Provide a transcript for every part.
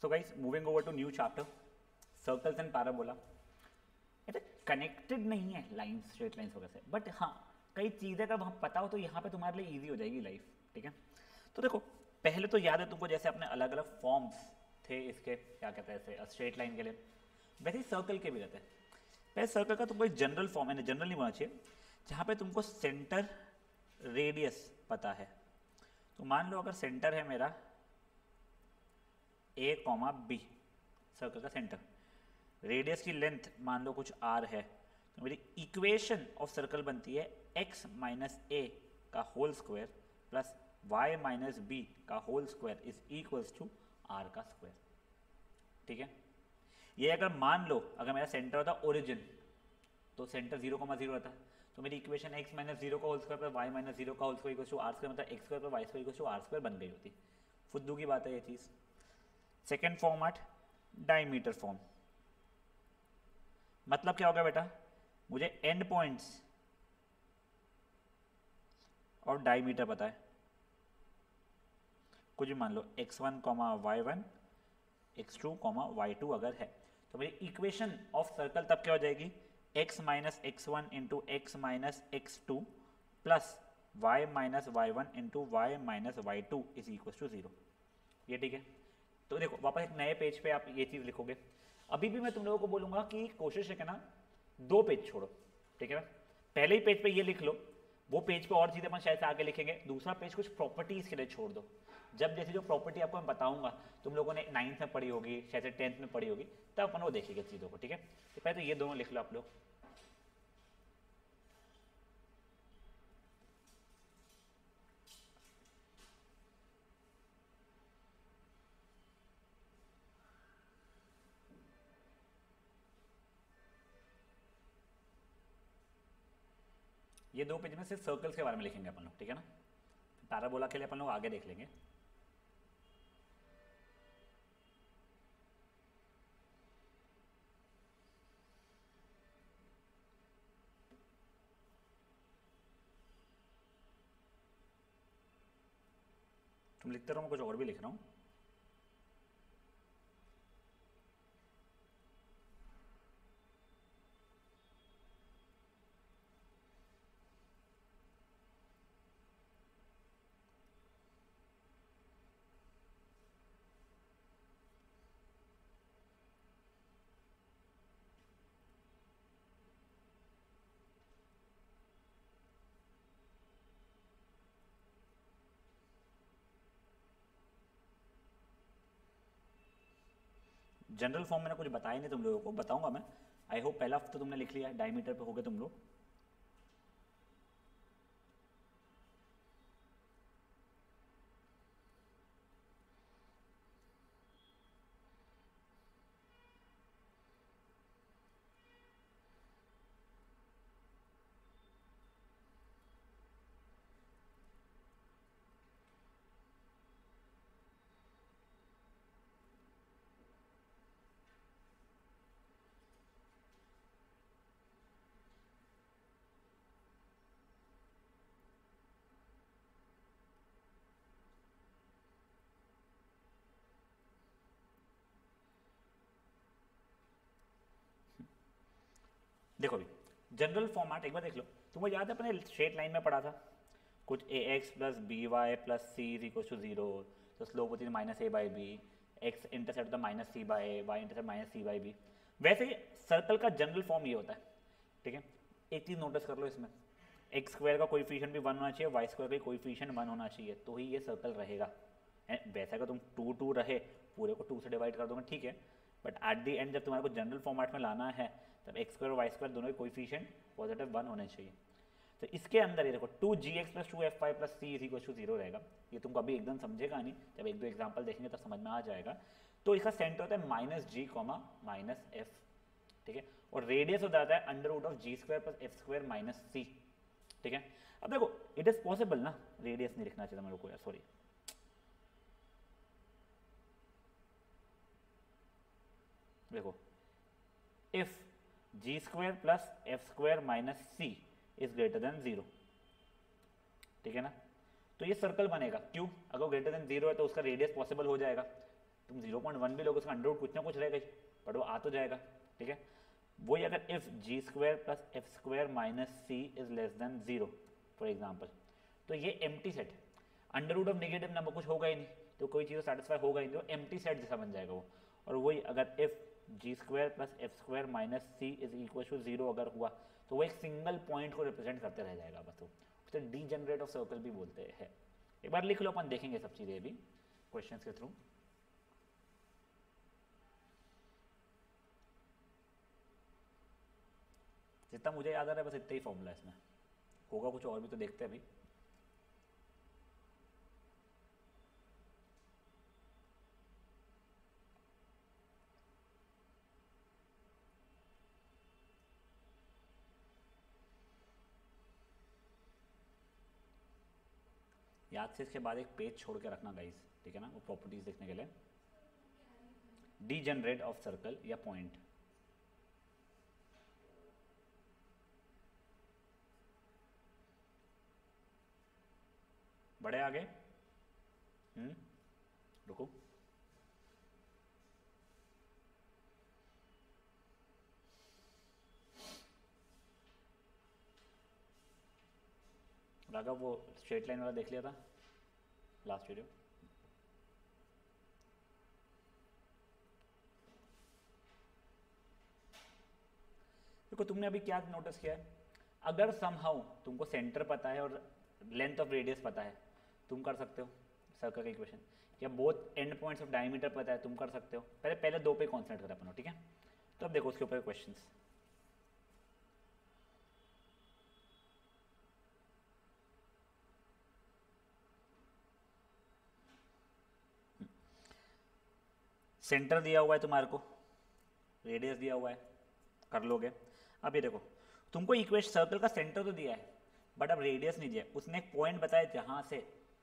So guys, moving over to new chapter, circles and parabola. ये तो connected नहीं है लाइन स्ट्रेट लाइन्स वगैरह से, बट हाँ कई चीज़ें अगर वहाँ पता हो तो यहाँ पे तुम्हारे लिए इजी हो जाएगी लाइफ। ठीक है, तो देखो पहले तो याद है तुमको जैसे अपने अलग अलग फॉर्म्स थे इसके, क्या कहते हैं ऐसे स्ट्रेट लाइन के लिए, वैसे ही सर्कल के भी रहते हैं। पहले सर्कल का तुमको एक जनरल फॉर्म है, जनरल नहीं होना चाहिए, जहाँ पे तुमको सेंटर रेडियस पता है। तो मान लो अगर सेंटर है मेरा ए कॉमा बी, सर्कल का सेंटर, रेडियस की लेंथ मान लो कुछ आर है, तो मेरी इक्वेशन ऑफ सर्कल बनती है एक्स माइनस ए का whole square plus y minus b का whole square is equals to r का स्क्वायर। ठीक है, ये अगर मान लो अगर मेरा सेंटर होता ओरिजिन, तो सेंटर 0,0 रहता, तो मेरी इक्वेशन एक्स माइनस जीरो का whole square plus y minus zero का whole square equals to r square, मतलब x square plus y square equals to r square बन गई होती। फुद्दू की बात है ये चीज़। सेकेंड फॉर्मेट डायमीटर फॉर्म, मतलब क्या होगा बेटा, मुझे एंड पॉइंट्स और डायमीटर पता है, कुछ भी मान लो x1 y1 x2 y2 अगर है, तो मेरी इक्वेशन ऑफ सर्कल तब क्या हो जाएगी, x minus x1 into x minus x2 plus y minus y1 into y minus y2 is equal to 0। ये ठीक है, तो देखो वापस एक नए पेज पे आप ये चीज़ लिखोगे। अभी भी मैं तुम लोगों को बोलूँगा कि कोशिश है ना 2 पेज छोड़ो, ठीक है ना, पहले ही पेज पे ये लिख लो, वो पेज पे और चीज़ें अपन शायद से आगे लिखेंगे, दूसरा पेज कुछ प्रॉपर्टीज़ के लिए छोड़ दो। जब जैसे जो प्रॉपर्टी आपको मैं बताऊंगा, तुम लोगों ने 9th में पढ़ी होगी, शायद से 10th में पढ़ी होगी, तब अपन वो देखेंगे चीज़ों को। ठीक है, तो पहले तो ये दोनों लिख लो आप लोग। ये 2 पेज में सिर्फ सर्कल्स के बारे में लिखेंगे अपन लोग, ठीक है ना, पैराबोला के लिए अपन लोग आगे देख लेंगे। तुम लिखते रहो, मैं कुछ और भी लिख रहा हूँ। जनरल फॉर्म मैंने कुछ बताया नहीं तुम लोगों को, बताऊंगा मैं। आई होप पहला हफ्ता तुमने लिख लिया, डायमीटर पे हो गए तुम लोग। देखो अभी जनरल फॉर्मेट एक बार देख लो, तुमको याद है अपने स्ट्रेट लाइन में पढ़ा था कुछ a x plus b y plus c is equal to 0, तो स्लोप होती है minus a by b, x intercept होता है minus c by a, y intercept minus c by b. वैसे ही सर्कल का जनरल फॉर्म ये होता है। ठीक है, एक चीज़ नोटिस कर लो इसमें, एक्स स्क्वायर का कोएफिशिएंट भी 1 होना चाहिए, वाई स्क्वायर का कोएफिशिएंट 1 होना चाहिए, तो ही ये सर्कल रहेगा। वैसे अगर तुम 2 2 रहे, पूरे को 2 से डिवाइड कर दोगे ठीक है, बट एट दी एंड जब तुम्हारे को जनरल फॉर्मेट में लाना है, तब एक्स स्क्वायर और वाई स्क्वायर दोनों के कोएफिशिएंट पॉजिटिव 1 होने चाहिए। तो इसके अंदर ये देखो 2gx plus 2f5 plus c is equal to 0 रहेगा। ये तुमको अभी एकदम समझेगा नहीं, जब एक दो एग्जाम्पल देखेंगे तब समझ में आ जाएगा। तो इसका सेंटर होता है minus g comma minus f, ठीक है, और रेडियस हो जाता है under root of g square plus f square minus c. ठीक है, अब देखो इट इज पॉसिबल ना, रेडियस नहीं लिखना चाहिए मेरे को यार, सॉरी। देखो if g square plus f square minus c is greater than 0, ठीक है ना, तो ये सर्कल बनेगा। क्यों? अगर ग्रेटर देन 0 है तो उसका रेडियस पॉसिबल हो जाएगा। तुम 0.1 भी लोगे उसका अंडर रूट कुछ ना कुछ रहेगा ही, बट वो आ तो जाएगा, ठीक है। वही अगर if g square plus f square minus c is less than 0 for example, तो ये एम्प्टी सेट है, under root of negative number कुछ होगा ही नहीं, तो कोई चीज़ सेटिस्फाई होगा ही नहीं, तो एम्प्टी सेट जैसा बन जाएगा वो। और वही अगर if g square plus f square minus c is equal to 0 अगर हुआ, तो वो एक सिंगल पॉइंट को रिप्रेजेंट करते रह जाएगा बस, वो उसे डीजनरेट ऑफ सर्कल भी बोलते हैं। एक बार लिख लो, अपन देखेंगे सब चीज़ें भी क्वेश्चंस के थ्रू। जितना मुझे याद आ रहा है बस इतना ही फॉर्मूला इसमें, होगा कुछ और भी तो देखते हैं अभी। याद से इसके बाद एक पेज छोड़ के रखना गाइस, ठीक है ना, वो प्रॉपर्टीज देखने के लिए। डीजनरेट ऑफ सर्कल या पॉइंट, बड़े आगे, रुको, राघव वो स्ट्रेट लाइन वाला देख लिया था लास्ट वीडियो। देखो तुमने अभी क्या नोटिस किया है, अगर समहाउ तुमको सेंटर पता है और लेंथ ऑफ रेडियस पता है, तुम कर सकते हो सर्कल का इक्वेशन, या both and points of diameter पता है, तुम कर सकते हो। पहले पहले दो पे कॉन्सेंट्रेट करें अपन, ठीक है। तो अब देखो उसके ऊपर क्वेश्चंस। सेंटर दिया हुआ है तुम्हारे को, रेडियस दिया हुआ है, कर लोगे। अब ये देखो तुमको इक्वेशन सर्कल का सेंटर तो दिया है, बट अब रेडियस नहीं दिया, उसने एक पॉइंट बताया जहाँ से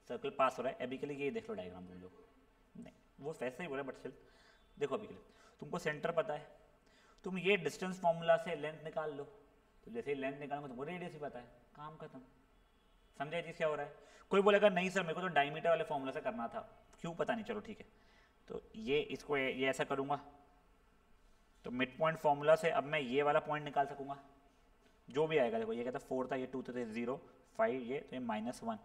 सर्कल पास हो रहा है। अभी के लिए ये देख लो डायग्राम तुम लोग, नहीं वो वैसे ही बोला बट स्टिल देखो अभी के लिए तुमको सेंटर पता है, तुम ये डिस्टेंस फॉर्मूला से लेंथ निकाल लो, तो जैसे ही लेंथ निकालोगे तुमको रेडियस ही पता है, काम खत्म। समझे चीज़ क्या हो रहा है? कोई बोलेगा नहीं सर मेरे को तो डायमीटर वाले फॉर्मूला से करना था, क्यों पता नहीं, चलो ठीक है। तो ये इसको ये ऐसा करूँगा, तो मिड पॉइंट फॉर्मूला से अब मैं ये वाला पॉइंट निकाल सकूँगा, जो भी आएगा। देखो ये कहता है 4 था, ये 2 था, 0 5 ये, तो ये -1,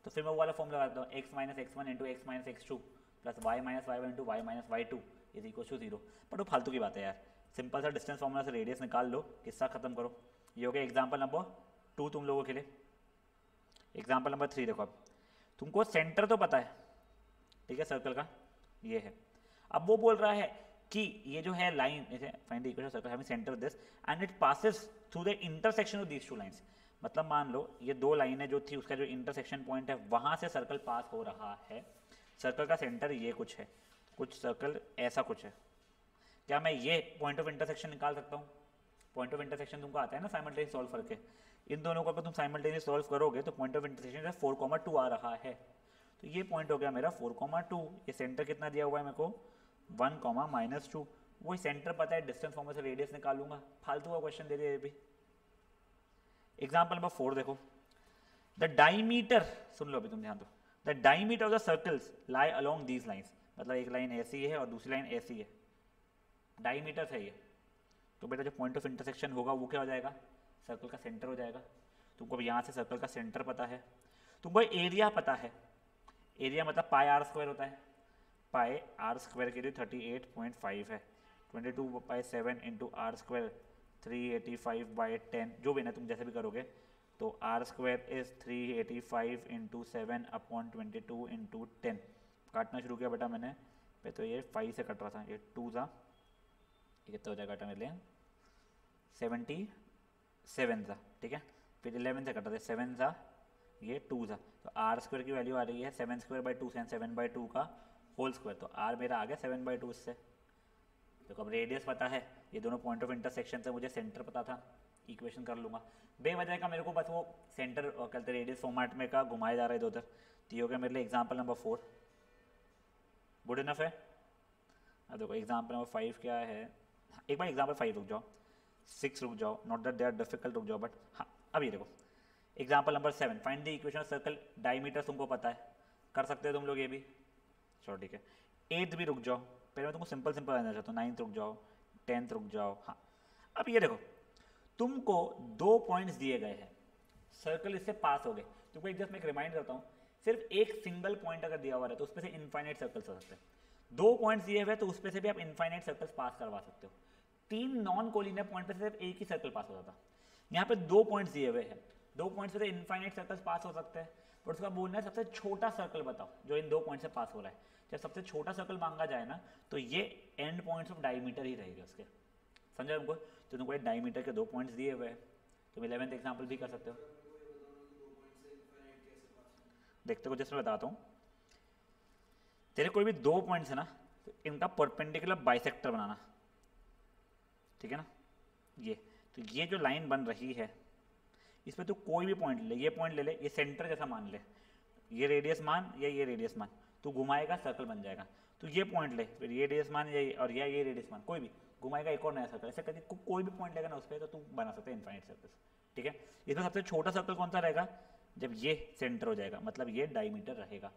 तो फिर मैं वो वाला फॉर्मूला लगाता हूँ, x minus x1 into x minus x2 plus y minus y1 into y minus y2 is equal to 0। But वो फालतू की बात है यार, सिंपल सा डिस्टेंस फॉर्मूला से रेडियस निकाल लो, किस्सा खत्म करो। ये हो गया एग्जाम्पल नंबर 2 तुम लोगों के लिए। एग्जाम्पल नंबर 3 देखो, अब तुमको सेंटर तो पता है, ठीक है, सर्कल का ये है। अब वो बोल रहा है कि ये जो है line, find the equation circle having centre this and it passes through the intersection of these two lines. मतलब मान लो ये दो लाइनें जो थी उसका जो इंटरसेक्शन पॉइंट है वहां से सर्कल पास हो रहा है। सर्कल का सेंटर ये कुछ है, कुछ सर्कल ऐसा कुछ है। क्या मैं ये पॉइंट ऑफ इंटरसेक्शन निकाल सकता हूँ? पॉइंट ऑफ इंटरसेक्शन तुमको आता है ना साइमल्टेनियस सॉल्व करके, इन दोनों को अगर तुम साइमल्टेनियस सॉल्व करोगे तो पॉइंट ऑफ इंटरसेक्शन 4,2 आ रहा है। तो ये पॉइंट हो गया मेरा 4,2। ये सेंटर कितना दिया हुआ है मेरे को 1,-2। वही सेंटर पता है, डिस्टेंस फॉर्मूला से रेडियस निकालूंगा। फालतू का क्वेश्चन दे दिया ये भी। एग्जाम्पल नंबर 4 देखो, द डायमीटर, सुन लो अभी तुम ध्यान दो, the diameter of the circles lie along these lines. मतलब एक लाइन ऐसी है और दूसरी लाइन ऐसी है, डायमीटर है ये। तो बेटा जो पॉइंट ऑफ इंटरसेक्शन होगा वो क्या हो जाएगा? सर्कल का सेंटर हो जाएगा। तुमको यहाँ से सर्कल का सेंटर पता है, तुमको एरिया पता है। एरिया मतलब पाई आर स्क्वायर होता है, पाई आर स्क्वायर के लिए 38.5 है, 22/7 इंटू आर स्क्वायर 385/10, जो भी ना तुम जैसे भी करोगे। तो r square is 385 into 7/22 into 10। काटना शुरू किया बेटा मैंने, पे तो ये 5 से कट रहा था, ये 2 था, ये कितना हो जाएगा काटा मेरे लिए 77 था, ठीक है। फिर 11 से कटा था, 7 था, ये 2 था। तो आर स्क्वायर की वैल्यू आ रही है 7/2 से 7/2 का होल स्क्वायर। तो आर मेरा आ गया 7/2 इससे। तो अब रेडियस पता है, ये दोनों पॉइंट ऑफ इंटरसेक्शन से मुझे सेंटर पता था, इक्वेशन कर लूँगा। बेवजह का मेरे को बस वो सेंटर कहते रेडियस फॉर्मेट में का घुमाया जा रहा है इधर उधर। तो ये हो गया मेरे लिए एग्जाम्पल नंबर 4। गुड इनफ है। अब देखो एग्जाम्पल नंबर 5 क्या है, एक बार एग्जाम्पल 5 रुक जाओ, 6 रुक जाओ, not that they are difficult, रुक जाओ। बट हाँ अब ये देखो example number 7, find the equation of circle diameter तुमको पता है, कर सकते हो तुम लोग ये भी, चलो ठीक है। 8 भी रुक जाओ, पहले मैं तुमको सिंपल सिंपल आना चाहता हूँ, 9th रुक जाओ, 10th रुक जाओ। हाँ, अब ये देखो, तुमको 2 पॉइंट्स दिए गए हैं, सर्कल इससे पास हो गए। तुमको एक जस्ट मैं एक रिमाइंड करता हूँ, सिर्फ एक सिंगल पॉइंट अगर दिया हुआ है तो उस पर से इनफाइनाइट सर्कल्स हो सकते हैं। 2 पॉइंट्स दिए हुए तो उस पर से भी आप इनफाइनाइट सर्कल्स पास करवा सकते हो। 3 नॉन कोलिनियर पॉइंट पे सिर्फ एक ही सर्कल पास होता था। यहाँ पे 2 पॉइंट्स दिए हुए हैं, 2 पॉइंट्स पे इनफाइनाइट सर्कल्स पास हो सकते हैं, बट उसका बोलना है सबसे छोटा सर्कल बताओ जो इन 2 पॉइंट से पास हो रहा है। जब सबसे छोटा सर्कल मांगा जाए ना, तो ये एंड पॉइंट्स ऑफ डायमीटर ही रहेगा उसके। समझा तुमको? तो तुमको डायमीटर के 2 पॉइंट्स दिए हुए हैं, तुम 11th एग्जाम्पल भी कर सकते हो। देखते हो, जैसे मैं बताता हूँ, तेरे कोई भी 2 पॉइंट्स है ना, तो इनका परपेंडिकुलर बाइसेक्टर बनाना, ठीक है ना। ये तो ये जो लाइन बन रही है, इस पर तू कोई भी पॉइंट ले, ये पॉइंट ले ले, ये सेंटर जैसा मान ले, ये रेडियस मान या ये रेडियस मान, तू घुमाएगा सर्कल बन जाएगा। तो ये पॉइंट ले, फिर ये रेडियस मान और ये रेडियस मान, कोई भी घुमाएगा एक और नया सर्कल, ऐसे करके कोई भी पॉइंट लेगा ना उस पर, तो तू बना सकता है इनफाइनाइट सर्कल्स, ठीक है। इसमें सबसे छोटा सर्कल कौन सा रहेगा? जब ये सेंटर हो जाएगा, मतलब ये डायमीटर रहेगा।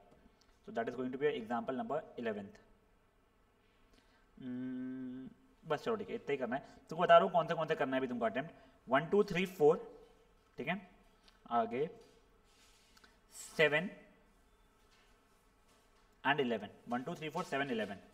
So that is going to be example number 11th। बस चलो ठीक है, इतना ही करना है। तुमको बता रहा हूँ कौन से करना है अभी तुमको अटेम्प्ट। 1 2 3 4, ठीक है। आगे 7 एंड 11, 1 2 3 4 7 11।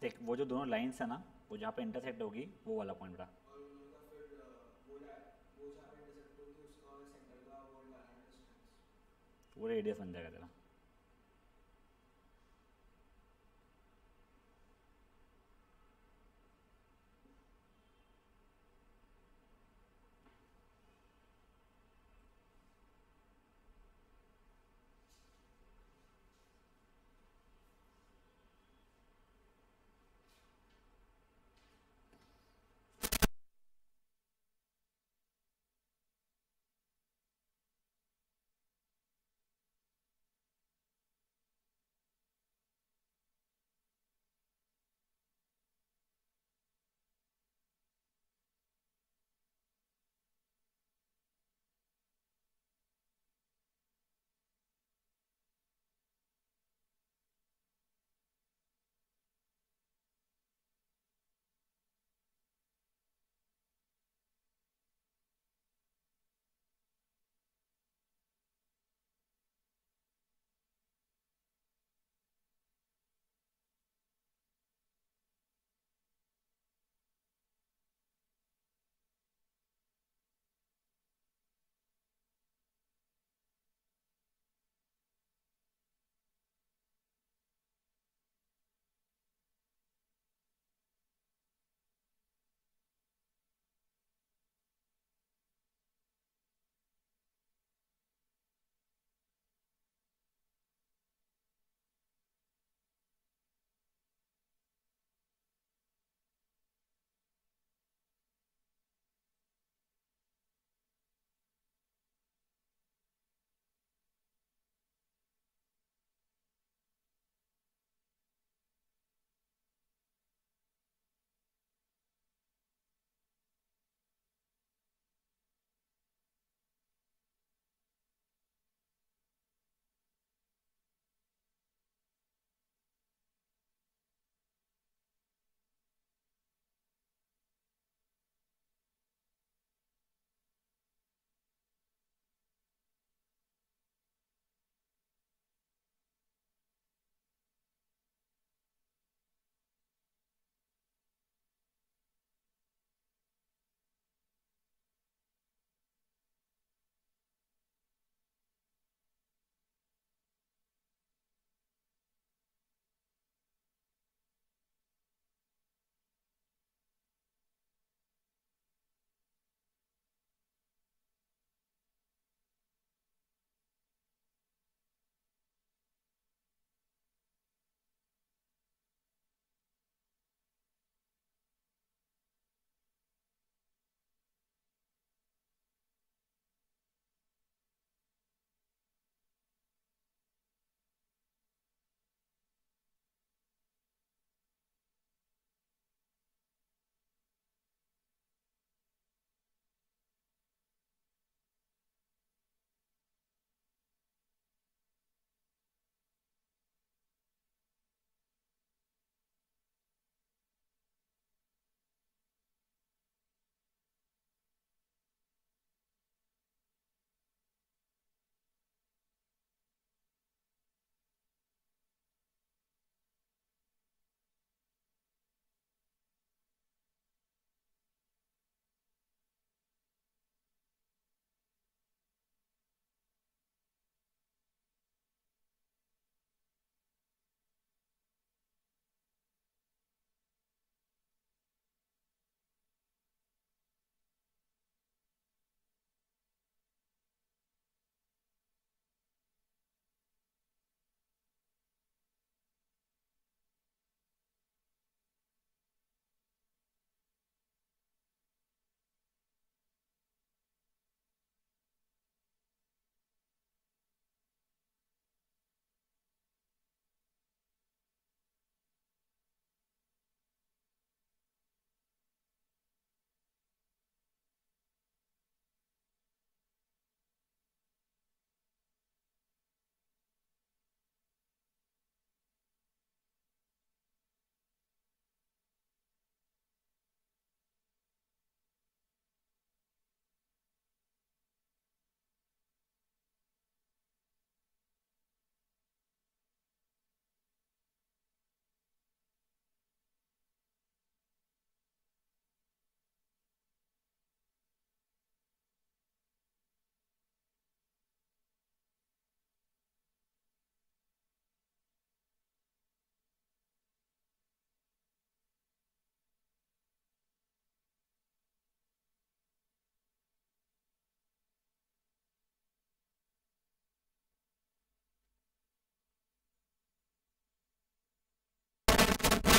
देख, वो जो दोनों लाइन्स है ना, वो जहाँ पे इंटरसेक्ट होगी वो वाला पॉइंट बता। वो रेडियस बन जाएगा तेरा।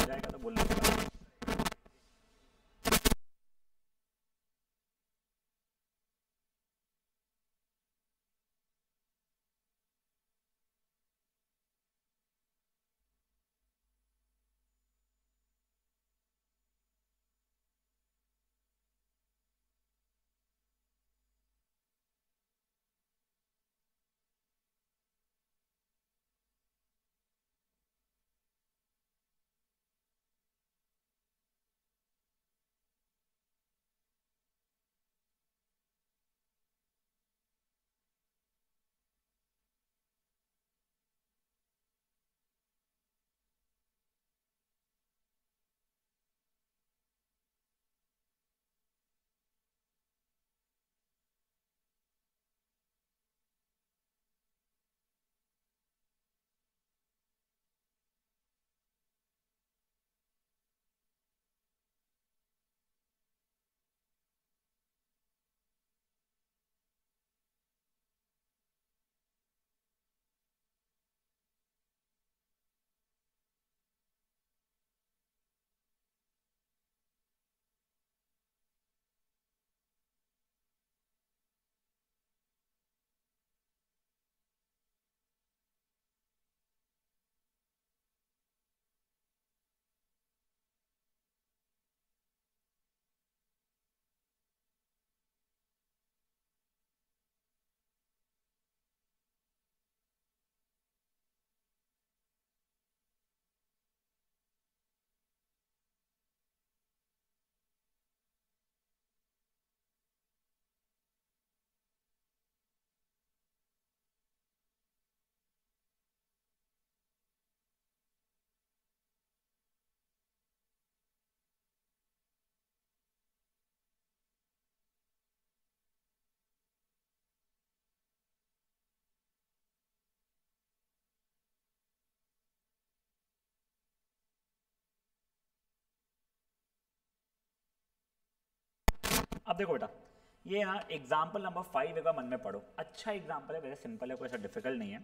जाएगा तो बोलना पड़ेगा। अब देखो बेटा, ये ना एग्जाम्पल नंबर 5 एक बार मन में पढ़ो। अच्छा एग्जाम्पल है, वेरी सिंपल है, कोई ऐसा डिफिकल्ट नहीं है।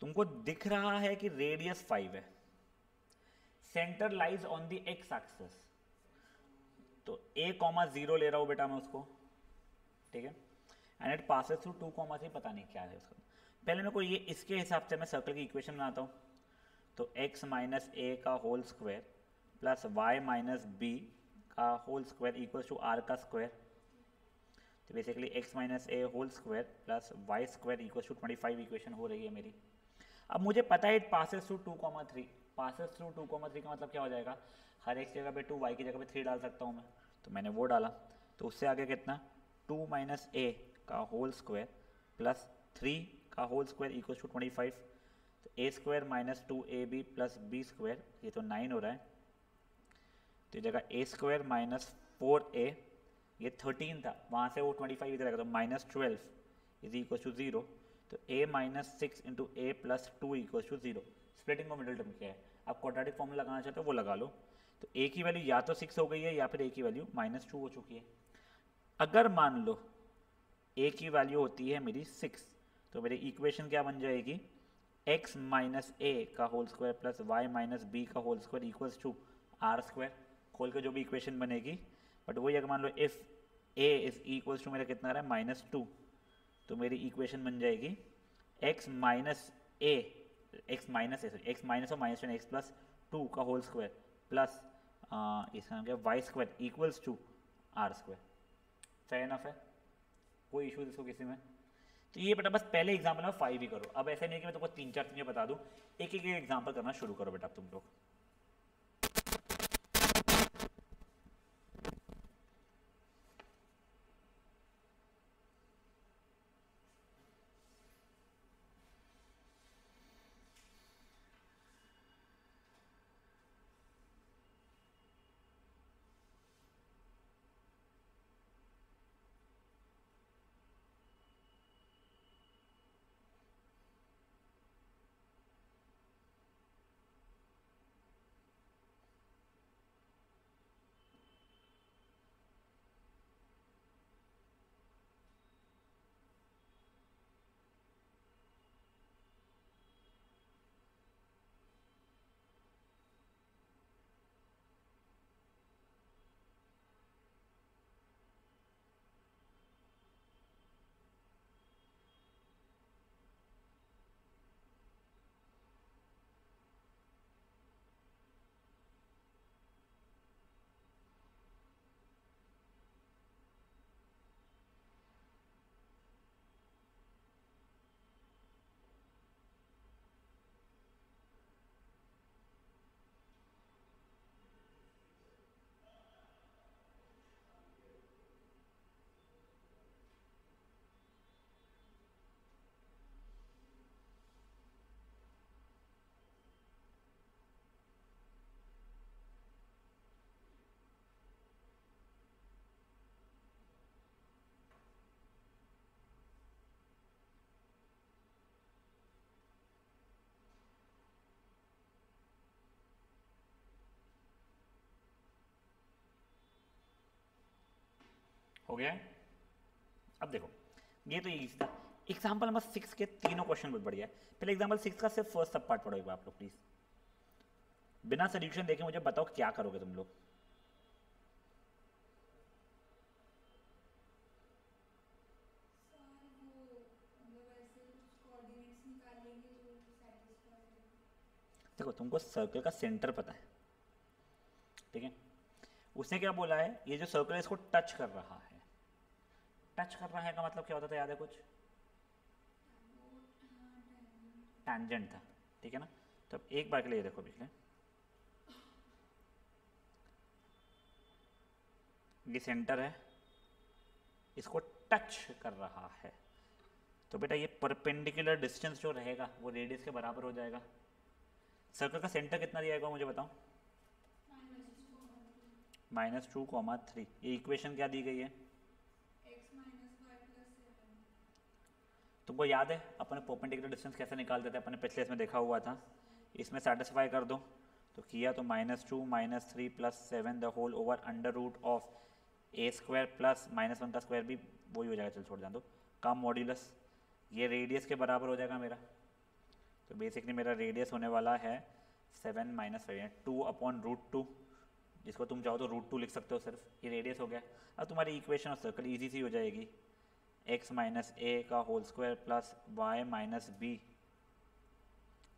तुमको दिख रहा है कि रेडियस 5 है, centre lies on the x axis, तो a,0 ले रहा हूं बेटा मैं उसको, ठीक है, एंड इट पासेस थ्रू 2,3, पता नहीं क्या है उसका। पहले मेरे को ये इसके हिसाब से मैं सर्कल की इक्वेशन बनाता हूँ। तो x माइनस ए का whole square plus y minus b का whole square equals to r का स्क्वायर। तो basically x minus a whole square plus y square equals to 25 equation हो रही है मेरी। अब मुझे पता है it passes through 2,3, passes through 2,3 का मतलब क्या हो जाएगा, हर एक जगह पे 2, y की जगह पे 3 डाल सकता हूँ मैं, तो मैंने वो डाला। तो उससे आगे कितना, 2 माइनस ए का होल स्क्वायर प्लस 3 का होल स्क्वायर इक्वल्स टू 25। तो a square minus 2ab plus b square, ये तो 9 हो रहा है, तो जगह ए स्क्वायर माइनस 4a, ये 13 था, वहाँ से वो 25 इधर आएगा, तो माइनस 12 इज इक्वल टू 0। तो a minus 6 into a plus 2 equal to 0। Splitting को मिडिल टर्म क्या है, आप क्वाड्रेटिक फॉर्मूला लगाना चाहते हो वो लगा लो। तो a की वैल्यू या तो 6 हो गई है या फिर a की वैल्यू माइनस 2 हो चुकी है। अगर मान लो a की वैल्यू होती है मेरी 6, तो मेरी इक्वेशन क्या बन जाएगी, x माइनस ए का whole square plus y minus b का whole square equals to r square. खोल के जो भी इक्वेशन बनेगी, बट वही अगर मान लो if a is equals to मेरा कितना आ रहा है -2, तो मेरी इक्वेशन बन जाएगी x minus a, x minus और माइनस एक्स प्लस 2 का होल स्क्वायर प्लस इसका नाम क्या है y square equals to r square. Fair enough है, कोई इशू इसको किसी में। तो ये बेटा बस पहले एग्जाम्पल में 5 ही करो। अब ऐसे नहीं कि मैं तुमको 3-4 चीजें बता दूं, एक एक एग्जाम्पल करना शुरू करो बेटा तुम लोग। हो गया है। अब देखो ये तो इजी था। एग्जाम्पल नंबर 6 के तीनों क्वेश्चन बहुत बढ़िया है। पहले एग्जाम्पल 6 का सिर्फ फर्स्ट सब पार्ट पढ़ो एक बार आप लोग प्लीज, बिना सोल्यूशन देखे मुझे बताओ क्या करोगे तुम लोग। देखो तुमको सर्कल का सेंटर पता है, ठीक है, उसने क्या बोला है, ये जो सर्कल है इसको टच कर रहा है। टच कर रहा है का मतलब क्या होता था, याद है कुछ? टैंजेंट था, ठीक है ना। तो अब एक बार के लिए देखो पिछले, ये सेंटर है, इसको टच कर रहा है, तो बेटा ये परपेंडिकुलर डिस्टेंस जो रहेगा वो रेडियस के बराबर हो जाएगा। सर्कल का सेंटर कितना दिया है मुझे बताओ? -2,3। ये इक्वेशन क्या दी गई है? तुमको याद है अपने परपेंडिकुलर डिस्टेंस कैसे निकालते थे, अपने पिछले इसमें देखा हुआ था। इसमें सेटिस्फाई कर दो तो किया तो -2 -3 + 7 the whole over √a² plus -1 का स्क्वायर भी वही हो जाएगा, चल छोड़ जान दो, का मॉड्यूलस, ये रेडियस के बराबर हो जाएगा मेरा। तो बेसिकली मेरा रेडियस होने वाला है 7 - 5 2/√2, जिसको तुम चाहो तो √2 लिख सकते हो सिर्फ, ये रेडियस हो गया। अब तुम्हारी इक्वेशन ऑफ सर्कल ईजी सी हो जाएगी, x - a का whole square plus y - b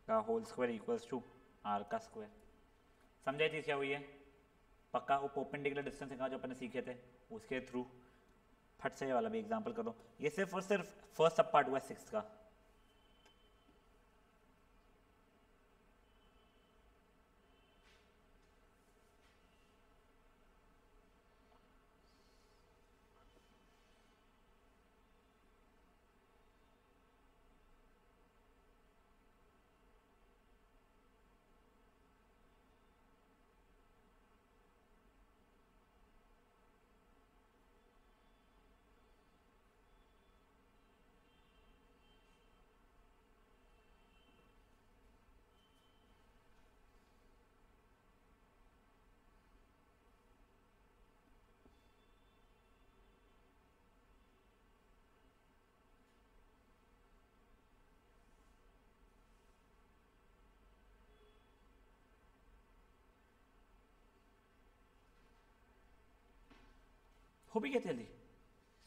का whole square equals to r का स्क्वायर। समझाई चीज़ क्या हुई है? पक्का वो परपेंडिकुलर डिस्टेंस का जो अपने सीखे थे उसके थ्रू फट से ये वाला भी एग्जांपल करो। ये सिर्फ और सिर्फ फर्स्ट सब पार्ट हुआ है 6 का। हो भी क्या जल्दी,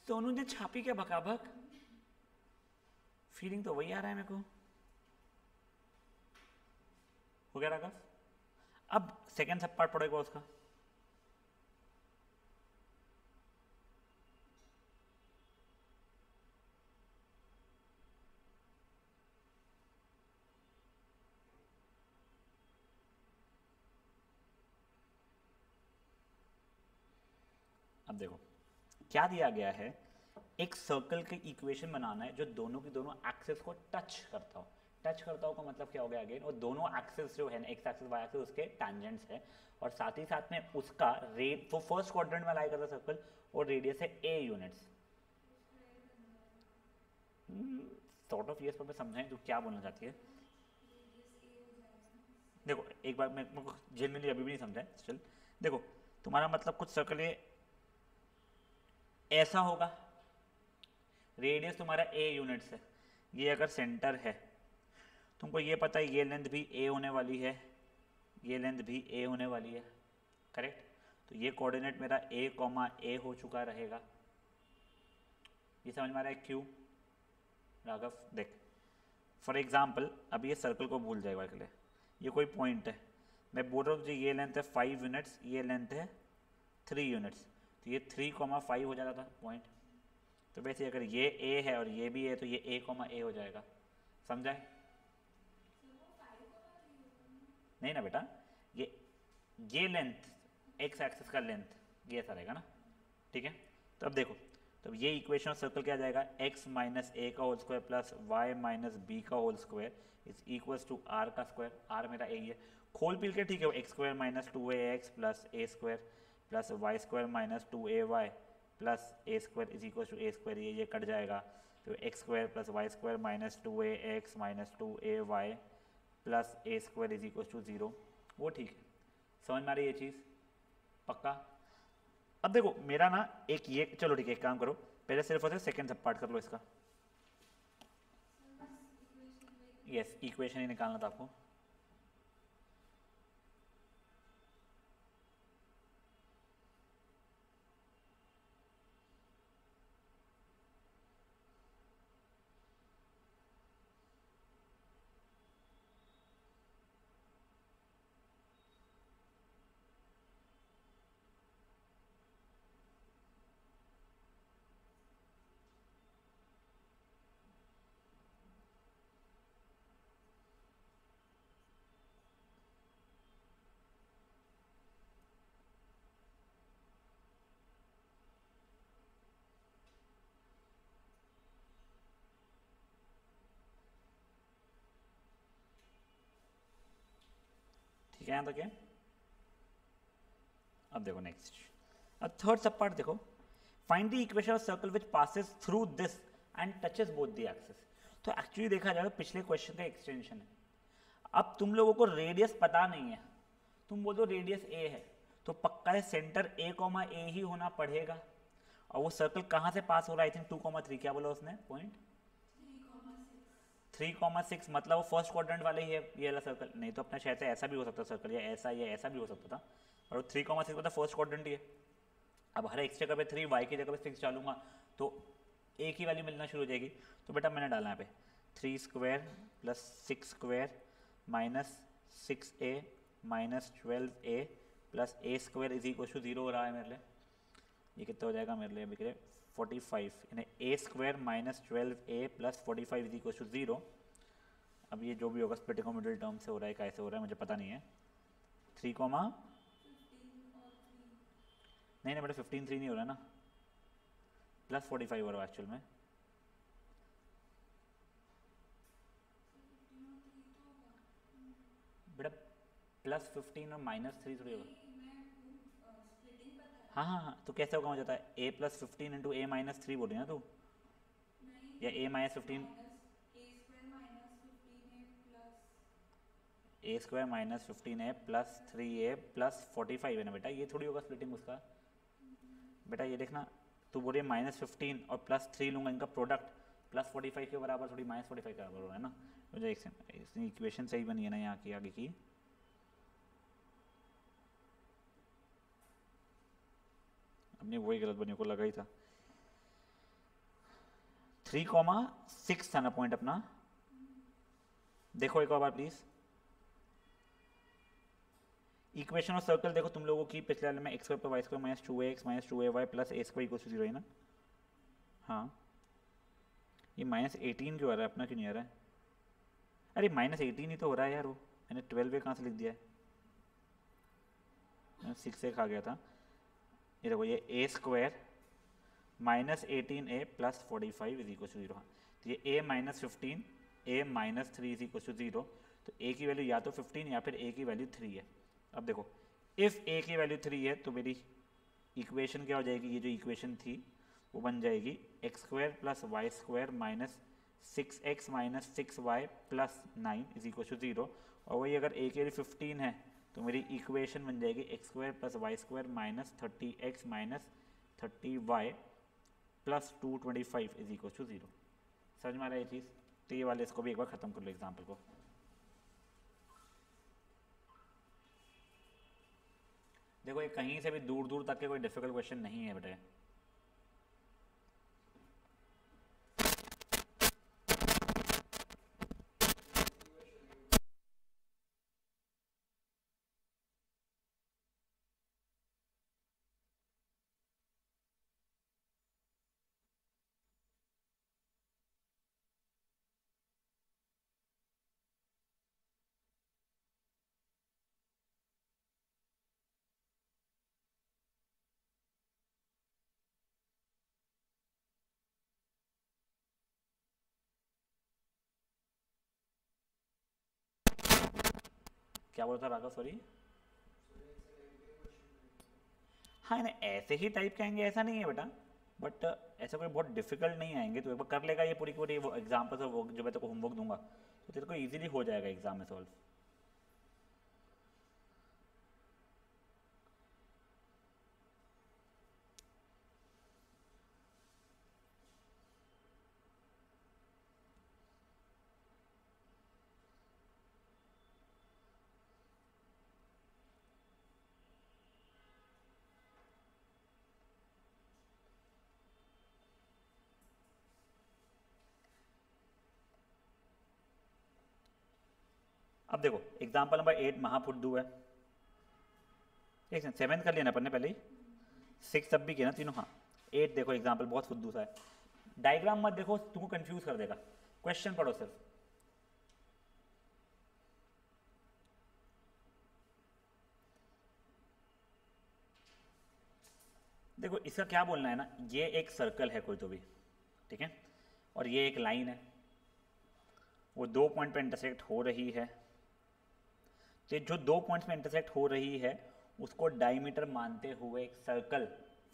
सोनू ने छापी क्या बकाबक, फीलिंग तो वही आ रहा है मेरे को। हो गया राघव? अब सेकंड सब पार्ट पड़ेगा उसका। अब देखो क्या दिया गया है, एक सर्कल की इक्वेशन बनाना है जो दोनों की दोनों एक्सिस को टच करता हो। टच करता हो का मतलब क्या हो गया अगेन, और दोनों एक्सिस जो है ना, एक्स एक्सिस वाई एक्सिस, उसके टैंजेंट्स है, और साथ ही साथ में उसका रेड वो फर्स्ट क्वाड्रेंट में लाई करता सर्कल, और रेडियस है a units. Sort of yes पर मैं समझाएं तू क्या बोलना चाहती है। देखो एक बार मैं जेनरली अभी भी नहीं समझा है, चल देखो तुम्हारा मतलब कुछ सर्कल ये ऐसा होगा, रेडियस तुम्हारा a यूनिट्स है, ये अगर सेंटर है, तुमको ये पता है ये लेंथ भी a होने वाली है, ये लेंथ भी a होने वाली है, करेक्ट। तो ये कोऑर्डिनेट मेरा a, हो चुका रहेगा। ये समझ में आ रहा है क्यों राघव? देख फॉर एग्जाम्पल अभी ये सर्कल को भूल जाएगा के लिए, ये कोई पॉइंट है, मैं बोल रहा हूँ ये लेंथ है 5 यूनिट्स, ये लेंथ है 3 यूनिट्स, तो ये 3,5 हो जाता था पॉइंट। तो वैसे अगर ये a है और ये भी है तो ये a, हो जाएगा। समझाए? नहीं ना बेटा, ये लेंथ एक्स एक्सिस का लेंथ ये ऐसा रहेगा ना, ठीक है। तो अब देखो, तो ये इक्वेशन ऑफ सर्कल क्या आ जाएगा, x - a का whole square plus y - b का whole square is equals to r का स्क्वायर। r मेरा a ही है, खोल पील के ठीक है, x² - 2ax plus a² plus y² - 2ay plus a² is equal to a², ये कट जाएगा, तो x² plus y² - 2ax - 2ay plus a² is equal to 0। वो ठीक है, समझ में आ रही है ये चीज़? पक्का? अब देखो मेरा ना एक ये, चलो ठीक है एक काम करो, पहले सिर्फ और सिर्फ सेकेंड सब पार्ट कर लो इसका। यस, इक्वेशन ही निकालना था आपको। ठीक है यहाँ तक है। अब देखो नेक्स्ट, अब थर्ड सब पार्ट देखो, find the equation of circle which passes through this and touches both the axis. तो एक्चुअली देखा जाए तो पिछले क्वेश्चन का एक्सटेंशन है। अब तुम लोगों को रेडियस पता नहीं है, तुम बोलो रेडियस ए है, तो पक्का है सेंटर ए कॉमा ए ही होना पड़ेगा। और वो सर्कल कहाँ से पास हो रहा है, आई थिंक 2,3, क्या बोला उसने पॉइंट 3,6, मतलब वो फर्स्ट क्वाड्रेंट वाले ही है ये वाला सर्कल। नहीं तो अपना शायद से ऐसा भी हो सकता सर्कल, या ऐसा भी हो सकता था, और 3,6 मतलब फर्स्ट क्वाड्रेंट ही है। अब हर एक्स जगह पे 3, वाई की जगह पे 6 डालूंगा तो एक ही वैल्यू मिलना शुरू हो जाएगी। तो बेटा मैंने डाला यहाँ पे 3 square plus 6 square minus 6a minus 12a plus a square is equal to 0 हो रहा है मेरे लिए। ये कितना हो जाएगा मेरे लिए अभी के 45, यानी a square minus 12a plus 45 is equal to 0। अब ये जो भी होगा स्प्लिटिंग ऑफ मिडिल टर्म से हो रहा है, कैसे हो रहा है मुझे पता नहीं है। 3 कॉमा नहीं बेटा 15 3 नहीं हो रहा है ना, प्लस 45 हो रहा है एक्चुअल में। बेटा प्लस 15 और माइनस 3 थोड़ी होगा। हाँ हाँ हाँ, तो कैसे होगा हो जाता है, a plus 15 into A minus 3 बोल रही है ना तू, या a minus 15 A square minus 15a plus 3a plus 45 है ना बेटा, ये थोड़ी होगा स्प्लिटिंग उसका। बेटा ये देखना, तू बोल रही है माइनस 15 और प्लस 3 लूँगा, इनका प्रोडक्ट प्लस 45 के बराबर थोड़ी माइनस 45 के बराबर हो रहा है ना। मुझे इसमें इक्वेशन सही बनी है ना यहाँ की आगे की। अपनी वही गलत बनी को लगा ही था। 3,6 था ना पॉइंट अपना, देखो एक और बार प्लीज। इक्वेशन ऑफ सर्कल देखो तुम लोगों की पिछले वाले में एक्स स्क्वायर पर y square minus 2ax minus 2ay plus a square equal to 0 है ना। हाँ ये माइनस 18 क्यों आ रहा है अपना, क्यों नहीं आ रहा है? अरे माइनस 18 ही तो हो रहा है यार, वो मैंने 12 कहाँ से लिख दिया है, 6 एक आ गया था। ये देखो ये a square minus 18a plus 45 is equal to 0। हाँ तो ये a minus 15 a minus 3 is equal to 0, तो a की वैल्यू या तो 15 या फिर a की वैल्यू 3 है। अब देखो इफ़ a की वैल्यू 3 है तो मेरी इक्वेशन क्या हो जाएगी, ये जो इक्वेशन थी वो बन जाएगी x square plus y square minus 6x minus 6y plus 9 is equal to 0। और वही अगर a की वैल्यू 15 है तो मेरी इक्वेशन बन जाएगी x square plus y square minus 30x minus 30y plus 225 is equal to 0। समझ में आ रहा है ये चीज़? तो ये वाले इसको भी एक बार ख़त्म कर लो एग्जाम्पल को। देखो ये कहीं से भी दूर दूर तक के कोई डिफिकल्ट क्वेश्चन नहीं है बेटा। क्या बोला था राघव, सॉरी? हाँ ना ऐसे ही टाइप के आएंगे ऐसा नहीं है बेटा, बट ऐसा कोई बहुत डिफिकल्ट नहीं आएंगे। तो एक बार कर लेगा ये पूरी पूरी वो एग्जाम्पल से, वो जो मैं तेरे को होमवर्क दूंगा तो तेरे को इजीली हो जाएगा एग्जाम में सॉल्व। अब देखो एग्जाम्पल नंबर 8 महाफुद्दू है, एक 7 कर लिया ना अपन ने पहले ही, 6 तब भी किया ना तीनों, हाँ 8 देखो एग्जाम्पल बहुत फुद्दू सा है। डायग्राम मत देखो, तुमको कंफ्यूज कर देगा, क्वेश्चन पढ़ो सिर्फ। देखो इसका क्या बोलना है ना, ये एक सर्कल है कोई तो भी, ठीक है, और ये एक लाइन है, वो 2 पॉइंट पे इंटरसेक्ट हो रही है, तो जो 2 पॉइंट्स में इंटरसेक्ट हो रही है उसको डायमीटर मानते हुए एक सर्कल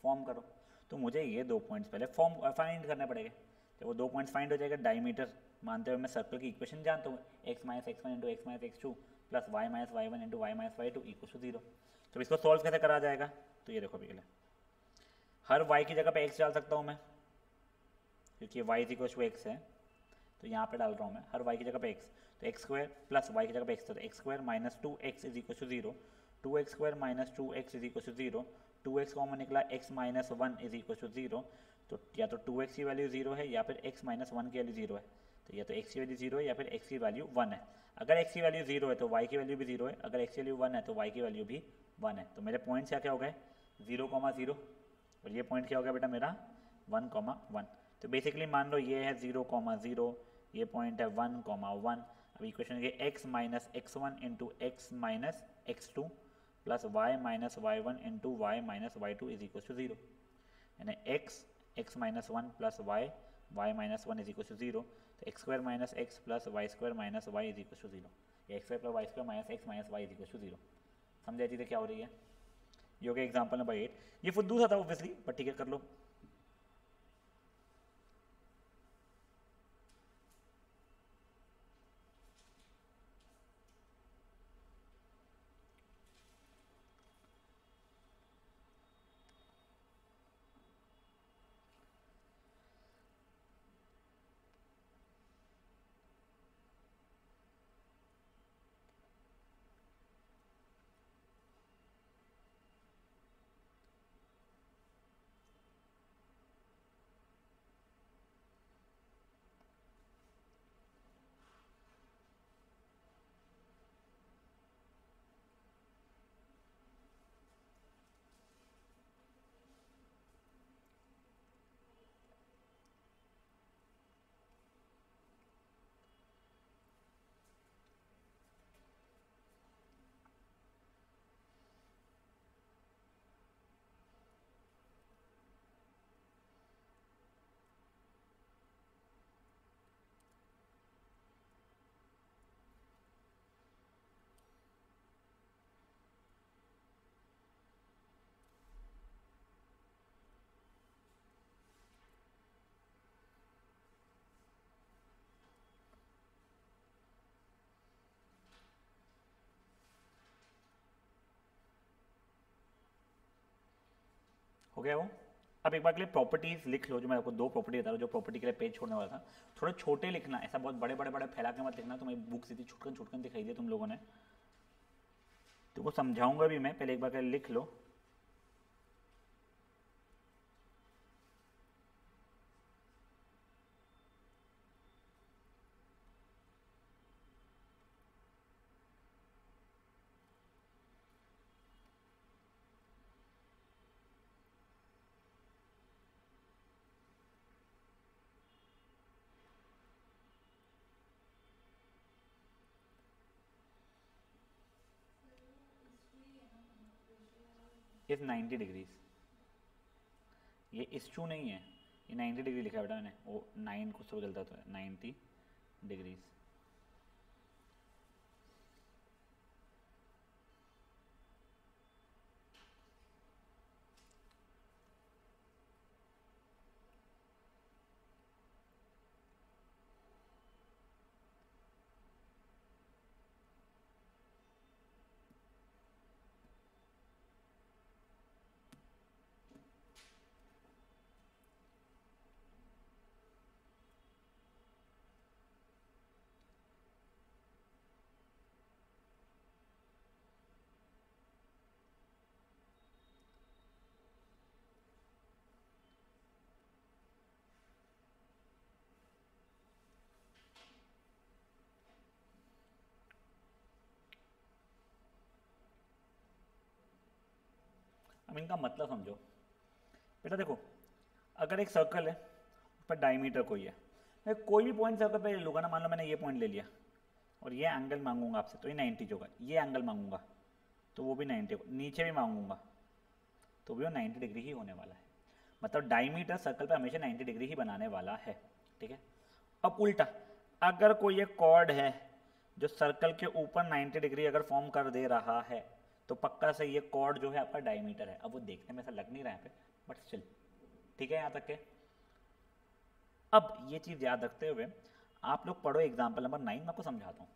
फॉर्म करो। तो मुझे ये 2 पॉइंट्स पहले फॉर्म फाइंड करने पड़ेंगे, जब वो 2 पॉइंट्स फाइंड हो जाएगा डायमीटर मानते हुए मैं सर्कल की इक्वेशन जानता हूँ, x minus x one into x minus x two plus y minus y one into y minus y two equal to 0। तो इसको सॉल्व कैसे करा जाएगा, तो ये देखो अभी के लिए हर y की जगह पे x डाल सकता हूँ मैं, क्योंकि y is equal to x है, तो यहाँ पे डाल रहा हूँ मैं हर y की जगह पे x, तो एक्स स्क्वायर प्लस वाई की जगह पे x, तो x square minus 2x is equal to 0, 2x square minus 2x is equal to 0, 2x common निकला, x minus 1 is equal to 0, तो या तो 2x की वैल्यू 0 है या फिर x माइनस 1 की वैल्यू 0 है, तो या तो x की वैल्यू 0 है या फिर x की वैल्यू 1 है। अगर x की वैल्यू 0 है तो y की वैल्यू भी 0 है, अगर x की वैल्यू 1 है तो y की वैल्यू भी 1 है। तो मेरे पॉइंट्स क्या क्या हो गए 0,0, और ये पॉइंट क्या हो गया बेटा मेरा 1,1। तो बेसिकली मान लो ये है 0,0, ये पॉइंट है 1,1। अब इक्वेशन है x minus x one into x minus x two plus y minus y one into y minus y two is equal to 0, यानी x minus one plus y minus one is equal to 0, तो x square minus x plus y square minus y is equal to 0, या x square plus y square minus x minus y is equal to 0। समझ आई चीज़ें क्या हो रही है। ये हो गया एग्जाम्पल नंबर 8, ये फुद्दू सा था ऑब्वियसली, बट ठीक है कर लो। हो गया वो। अब एक बार के लिए प्रॉपर्टीज लिख लो, जो मैं आपको 2 प्रॉपर्टी बता रहा हूँ, जो प्रॉपर्टी के लिए पेज छोड़ने वाला था, थोड़े छोटे लिखना, ऐसा बहुत बड़े बड़े बड़े फैला के मत लिखना, तुम्हें बुक सीधी छुटकन छुटकन दिखाई दे तुम लोगों ने, तुमको समझाऊंगा भी मैं, पहले एक बार के लिए लिख लो। इस 90 डिग्रीज, ये इशू नहीं है, ये 90 डिग्री लिखा है बेटा मैंने, वो 9 कुछ तो चलता है 90 डिग्रीज। इनका मतलब समझो बेटा। देखो अगर एक सर्कल है उस पर डायमीटर कोई है, मैं कोई भी पॉइंट सर्कल पे ले लूँगा ना, मान लो मैंने ये पॉइंट ले लिया और ये एंगल मांगूंगा आपसे तो ये 90 होगा, ये एंगल मांगूंगा तो वो भी 90 होगा, नीचे भी मांगूंगा तो भी वो 90 डिग्री ही होने वाला है। मतलब डायमीटर सर्कल पे हमेशा 90 डिग्री ही बनाने वाला है, ठीक है। अब उल्टा, अगर कोई एक कॉर्ड है जो सर्कल के ऊपर 90 डिग्री अगर फॉर्म कर दे रहा है तो पक्का से ये कॉर्ड जो है आपका डायमीटर है। अब वो देखने में ऐसा लग नहीं रहा है बट स्टिल ठीक है यहाँ तक के। अब ये चीज़ याद रखते हुए आप लोग पढ़ो एग्जाम्पल नंबर 9, मैं आपको समझाता हूँ।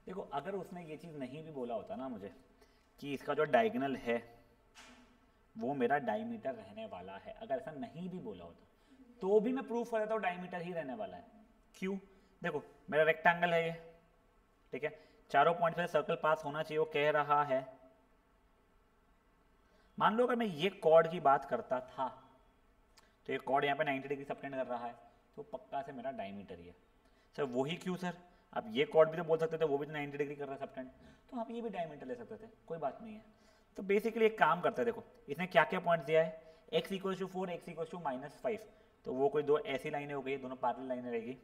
देखो अगर उसने ये चीज़ नहीं भी बोला होता ना मुझे कि इसका जो डायगोनल है वो मेरा डायमीटर रहने वाला है, अगर ऐसा नहीं भी बोला होता तो भी मैं प्रूफ कर देता हूँ डायमीटर ही रहने वाला है। क्यों? देखो मेरा रेक्टेंगल है ये, ठीक है, चारों पॉइंट पे सर्कल पास होना चाहिए, वो कह रहा है। मान लो अगर मैं ये कॉर्ड की बात करता था तो ये कॉर्ड यहाँ पे 90 डिग्री सबटेंड कर रहा है तो पक्का से मेरा डायमीटर ही है। सर वही क्यों सर, आप ये कॉर्ड भी तो बोल सकते थे, वो भी तो 90 डिग्री कर रहा है सबटेंड, तो आप ये भी डायमीटर ले सकते थे, कोई बात नहीं है। तो बेसिकली एक काम करते हैं, देखो इसने क्या क्या पॉइंट दिया है, x equal to 4, x equal to -5, तो वो कोई दो ऐसी लाइनें हो गई, दोनों पैरेलल लाइनें रहेगी।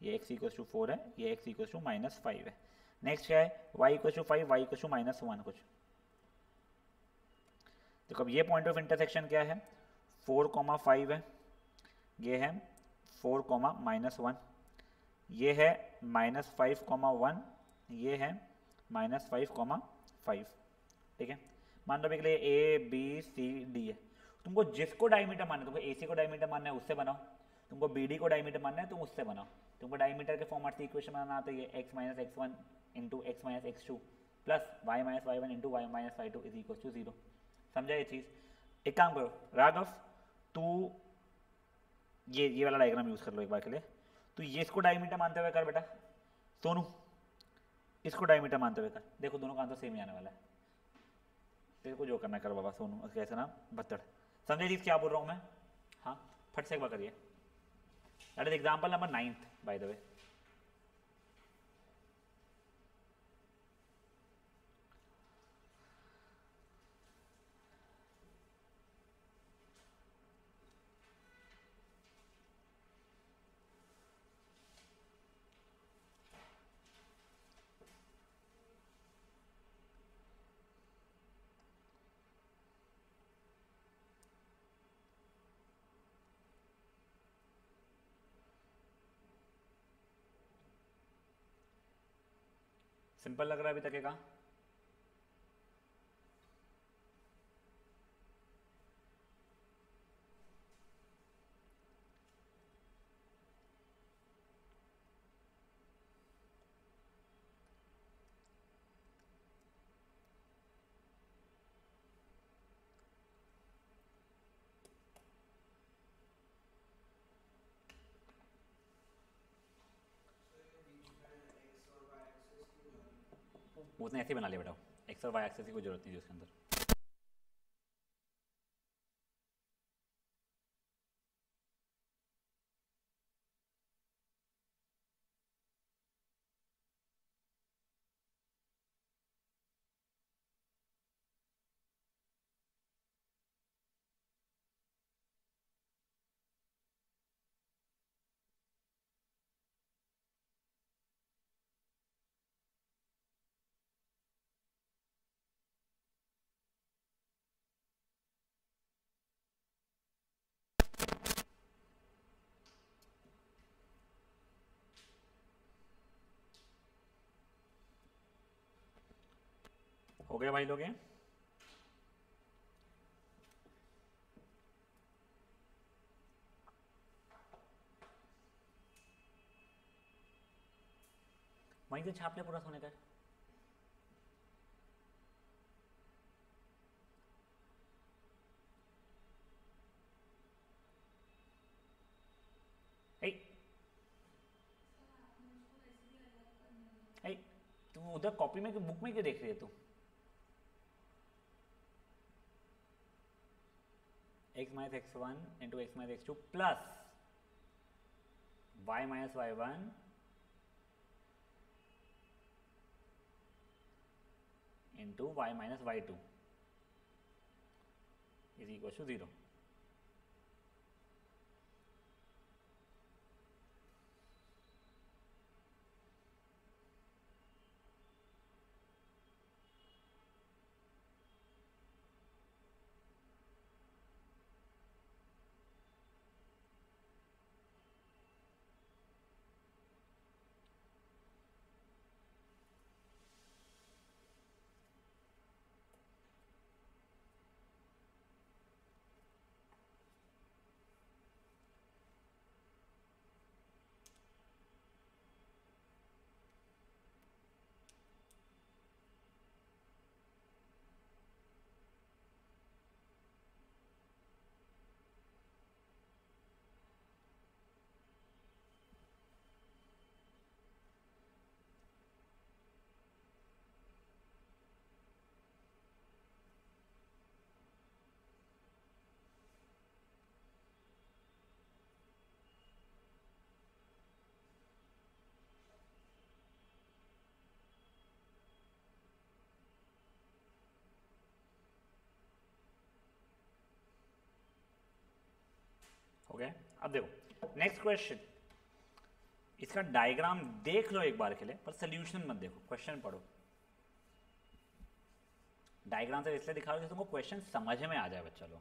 ये x इक्वल टू 4 है, ये x इक्वल टू -5 है। नेक्स्ट क्या है, y equal to 5, y equal to -1 कुछ। देखो अब ये पॉइंट ऑफ इंटरसेक्शन क्या है, 4,5 है, ये है 4,-1, ये है -5,1, ये है -5,5, ठीक है। मान लो के लिए ए बी सी डी है, तुमको जिसको डायमीटर मानना है, तुमको ए सी को डायमीटर मानना है उससे बनाओ, तुमको बी डी को डायमीटर मानना है तुम उससे बनाओ। तुमको डायमीटर के फॉर्मेट से इक्वेशन बनाना आता है, x minus x1 into x minus x2 plus y minus y1 into y minus y2 is equal to 0। समझा ये चीज़? एक काम करो राघव, तू ये वाला डायग्राम यूज़ कर लो एक बार के लिए। तो ये इसको डायमीटर मानते हुए कर बेटा, सोनू इसको डायमीटर मानते हुए कर, देखो दोनों का आंसर सेम ही आने वाला है। तेरे को जो करना कर बाबा सोनू, कैसे ना भत्तड़, समझे चीज क्या बोल रहा हूँ मैं? हाँ फट से एक बार करिए। That is example number 9 by the way. Simple लग रहा है अभी तक का? उसने ऐसे ही बना लिया बेटा, एक्स और वाई एक्सेस की कोई जरूरत नहीं है उसके अंदर। हो गया भाई लोग ये? वहीं से छाप ले पूरा सोने का। ए, ए, तू उधर कॉपी में बुक में क्यों देख रही है तू? Minus x one into x minus x two plus y minus y one into y minus y two is equal to 0। हो गया। अब देखो नेक्स्ट क्वेश्चन, इसका डायग्राम देख लो एक बार के लिए, पर सोल्यूशन मत देखो, क्वेश्चन पढ़ो। डायग्राम से इसलिए दिखा रहा हूं कि तुमको क्वेश्चन समझ में आ जाए बच्चा लोग।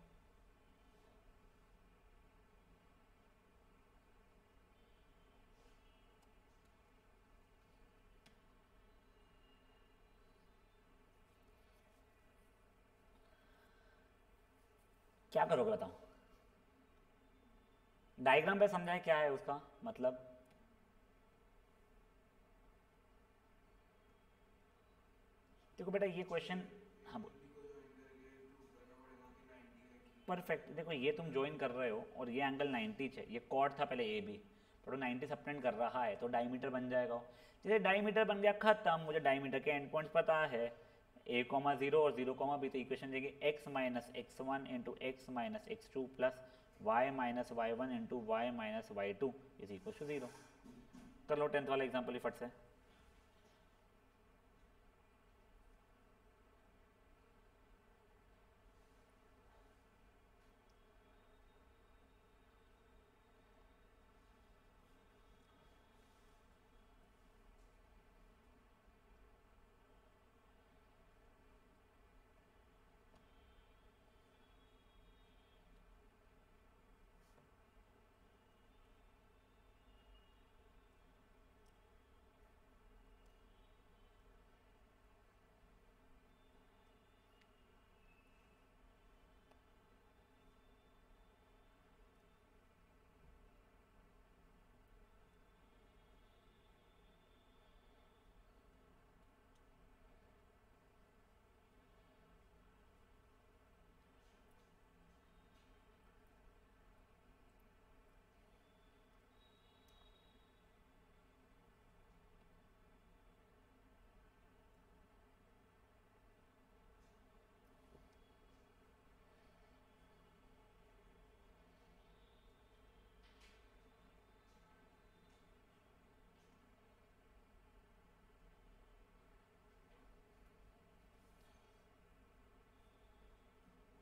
क्या करोगे बताओ? डायग्राम पे समझाए क्या है उसका मतलब? देखो बेटा ये क्वेश्चन, हाँ परफेक्ट। देखो ये तुम ज्वाइन कर रहे हो और ये एंगल 90 है, ये कॉर्ड था पहले ए बी, पर 90 सब्टेंड कर रहा है तो डायमीटर बन जाएगा। जैसे डायमीटर बन गया खत्म, मुझे डायमीटर के एंड पॉइंट्स पता है, a कॉमा 0 और 0 कॉमा बी, तो इक्वेशन देगी x minus x one into x minus x two plus y minus y one into y minus y two is equal to 0। कर लो 10th वाला example ही फट से।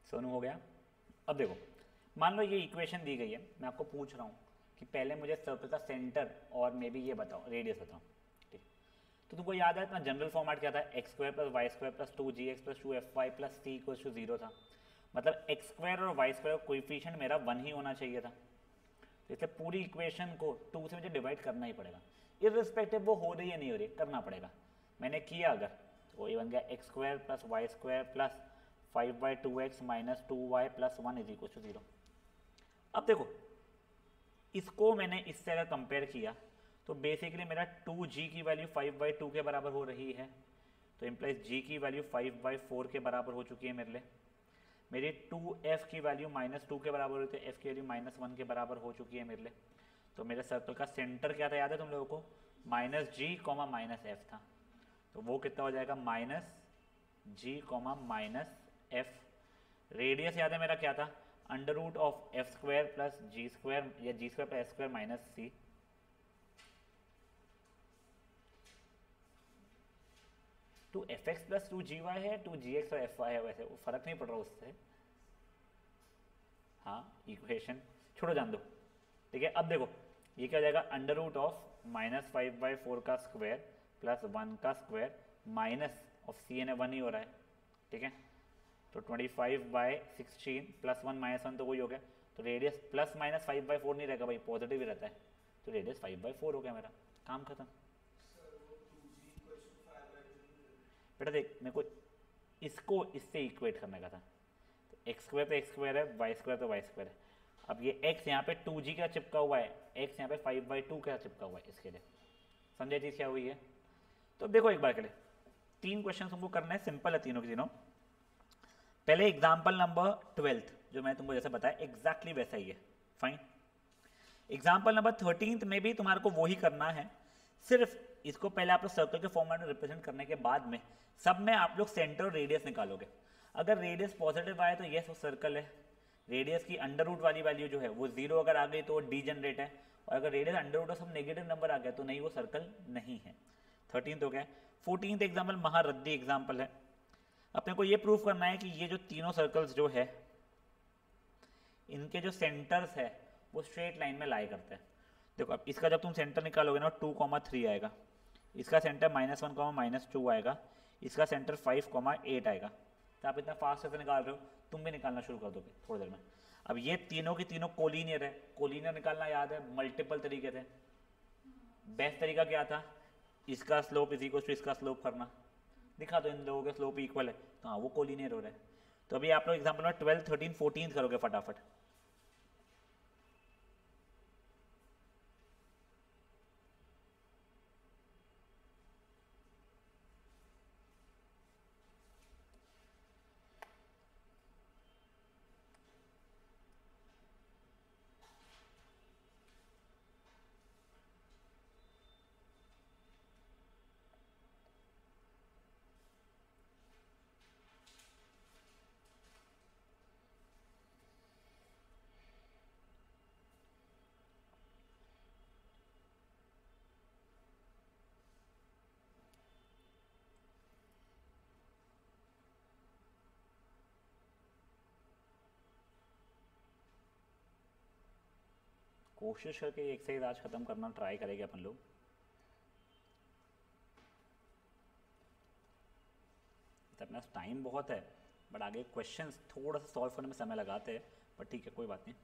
सोनू हो गया। अब देखो मान लो ये इक्वेशन दी गई है, मैं आपको पूछ रहा हूँ कि पहले मुझे सर्कल का सेंटर और मे बी ये बताओ रेडियस बताओ, ठीक। तो तुमको याद है इतना जनरल फॉर्मेट क्या था, x square plus y square plus 2gx plus 2fy plus c equal to 0 था। मतलब एक्स स्क्वायर और वाई स्क्वायर का कोएफिशिएंट मेरा 1 ही होना चाहिए था, तो इसलिए पूरी इक्वेशन को 2 से मुझे डिवाइड करना ही पड़ेगा, इररिस्पेक्टिव वो हो रही है नहीं हो रही, करना पड़ेगा। मैंने किया अगर तो ये बन गया x square plus y square plus 5/2x minus 2y plus 1 is equal to 0। अब देखो इसको मैंने इससे अगर कंपेयर किया तो बेसिकली मेरा 2g की वैल्यू 5/2 के बराबर हो रही है, तो इम्प्लाइज g की वैल्यू 5/4 के बराबर हो चुकी है मेरे लिए। मेरी 2f की वैल्यू -2 के बराबर होती है, f की वैल्यू -1 के बराबर हो चुकी है मेरे लिए। तो मेरे सर्कल का सेंटर क्या था याद है तुम लोगों को, -g, -f था, तो वो कितना हो जाएगा -g, -f। रेडियस याद है मेरा क्या था, under root of f square plus g square या g square plus s square minus c, two f x plus two g y है, टू जी एक्स और एफ वाई है, वैसे फर्क नहीं पड़ रहा उससे। हाँ इक्वेशन छोड़ो, जान दो। ठीक है, अब देखो ये क्या हो जाएगा, अंडर रूट ऑफ -5/4 का स्क्वायर प्लस 1 का square minus of C N A 1 ही हो रहा है। ठीक है, तो 25/16 प्लस 1 माइनस 1 तो वही हो गया, तो रेडियस प्लस माइनस 5/4 नहीं रहेगा भाई, पॉजिटिव ही रहता है, तो रेडियस 5/4 हो गया, मेरा काम खत्म। बेटा देख मेरे को इसको इससे इक्वेट करने का था, तो एक्स स्क्वायर तो एक्स स्क्वायर है, वाई स्क्वायर तो वाई स्क्वायर है। अब ये x यहाँ पे 2g का चिपका हुआ है, x यहाँ पे 5/2 का चिपका हुआ है, इसके लिए समझे चीज़ क्या हुई है। तो देखो एक बार के लिए 3 क्वेश्चन तुमको करना है, सिंपल है तीनों के तीनों। पहले एग्जाम्पल नंबर 12 जो मैं तुमको जैसे बताया एग्जैक्टली वैसा ही है, फाइन। एग्जाम्पल नंबर 13 में भी तुम्हारे को वही करना है, सिर्फ इसको पहले आप लोग सर्कल के फॉर्मेट में रिप्रेजेंट करने के बाद में सब में आप लोग सेंटर और रेडियस निकालोगे। अगर रेडियस पॉजिटिव आए तो यस वो सर्कल है, रेडियस की अंडर रूट वाली वैल्यू जो है वो 0 अगर आ गई तो वो डीजनरेट है, और अगर रेडियस अंडर रूट सब नेगेटिव नंबर आ गया तो नहीं वो सर्कल नहीं है। 13 हो गया। 14 एग्जाम्पल महारद्दी एग्जाम्पल है, अपने को ये प्रूव करना है कि ये जो तीनों सर्कल्स जो है इनके जो सेंटर्स है वो स्ट्रेट लाइन में लाई करते हैं। देखो अब इसका जब तुम सेंटर निकालोगे ना 2,3 आएगा, इसका सेंटर -1, -2 आएगा, इसका सेंटर 5,8 आएगा। तो आप इतना फास्ट से निकाल रहे हो, तुम भी निकालना शुरू कर दोगे थोड़ी देर में। अब ये तीनों की तीनों कोलिनियर है, कोलिनियर निकालना याद है मल्टीपल तरीके थे। बेस्ट तरीका क्या था, इसका स्लोप इज इक्वल टू इसका स्लोप करना, दिखा दो इन लोगों के स्लोप इक्वल है, तो हाँ वो कोलिनियर हो रहा है। तो अभी आप लोग एग्जाम्पल में 12, 13, 14 करोगे फटाफट। कोशिश करके एक्सरसाइज आज खत्म करना ट्राई करेंगे अपन लोग। अपने पास टाइम बहुत है, बट आगे क्वेश्चंस थोड़ा सा सॉल्व करने में समय लगाते हैं, पर ठीक है कोई बात नहीं।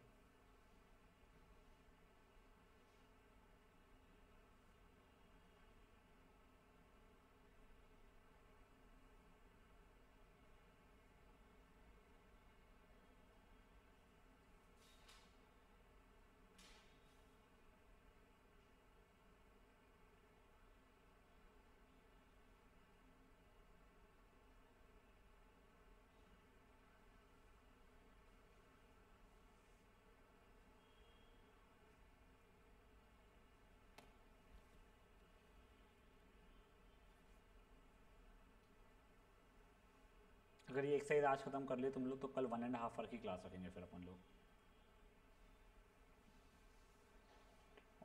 अगर ये एक्सरसाइज आज खत्म कर लिए तुम लोग तो कल 1.5 आवर की क्लास रखेंगे फिर अपन लोग।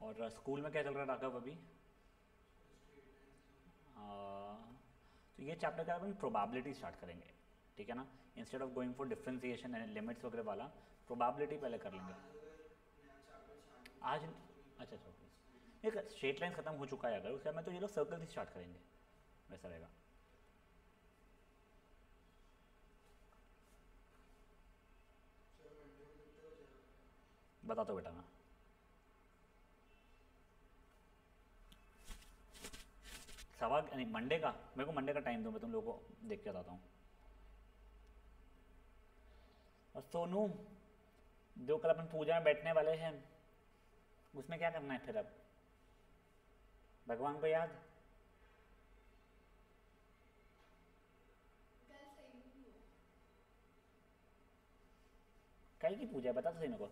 और स्कूल में क्या चल रहा है राघव अभी? तो ये चैप्टर का अपन प्रोबेबिलिटी स्टार्ट करेंगे, ठीक है ना, instead of going for differentiation and limits वगैरह वाला प्रोबेबिलिटी पहले कर लेंगे आज। अच्छा अच्छा ओके, एक स्ट्रेट लाइन खत्म हो चुका है अगर उसके बाद में तो ये लोग सर्कल ही स्टार्ट करेंगे, वैसा रहेगा। बता दो बेटा मैं सवाल नहीं मंडे का, मेरे को मंडे का टाइम दो, मैं तुम लोगों को देख के बताता हूँ। और सोनू जो कल अपन पूजा में बैठने वाले हैं उसमें क्या करना है फिर? अब भगवान को याद कल की पूजा है, बता तो सही मेरे को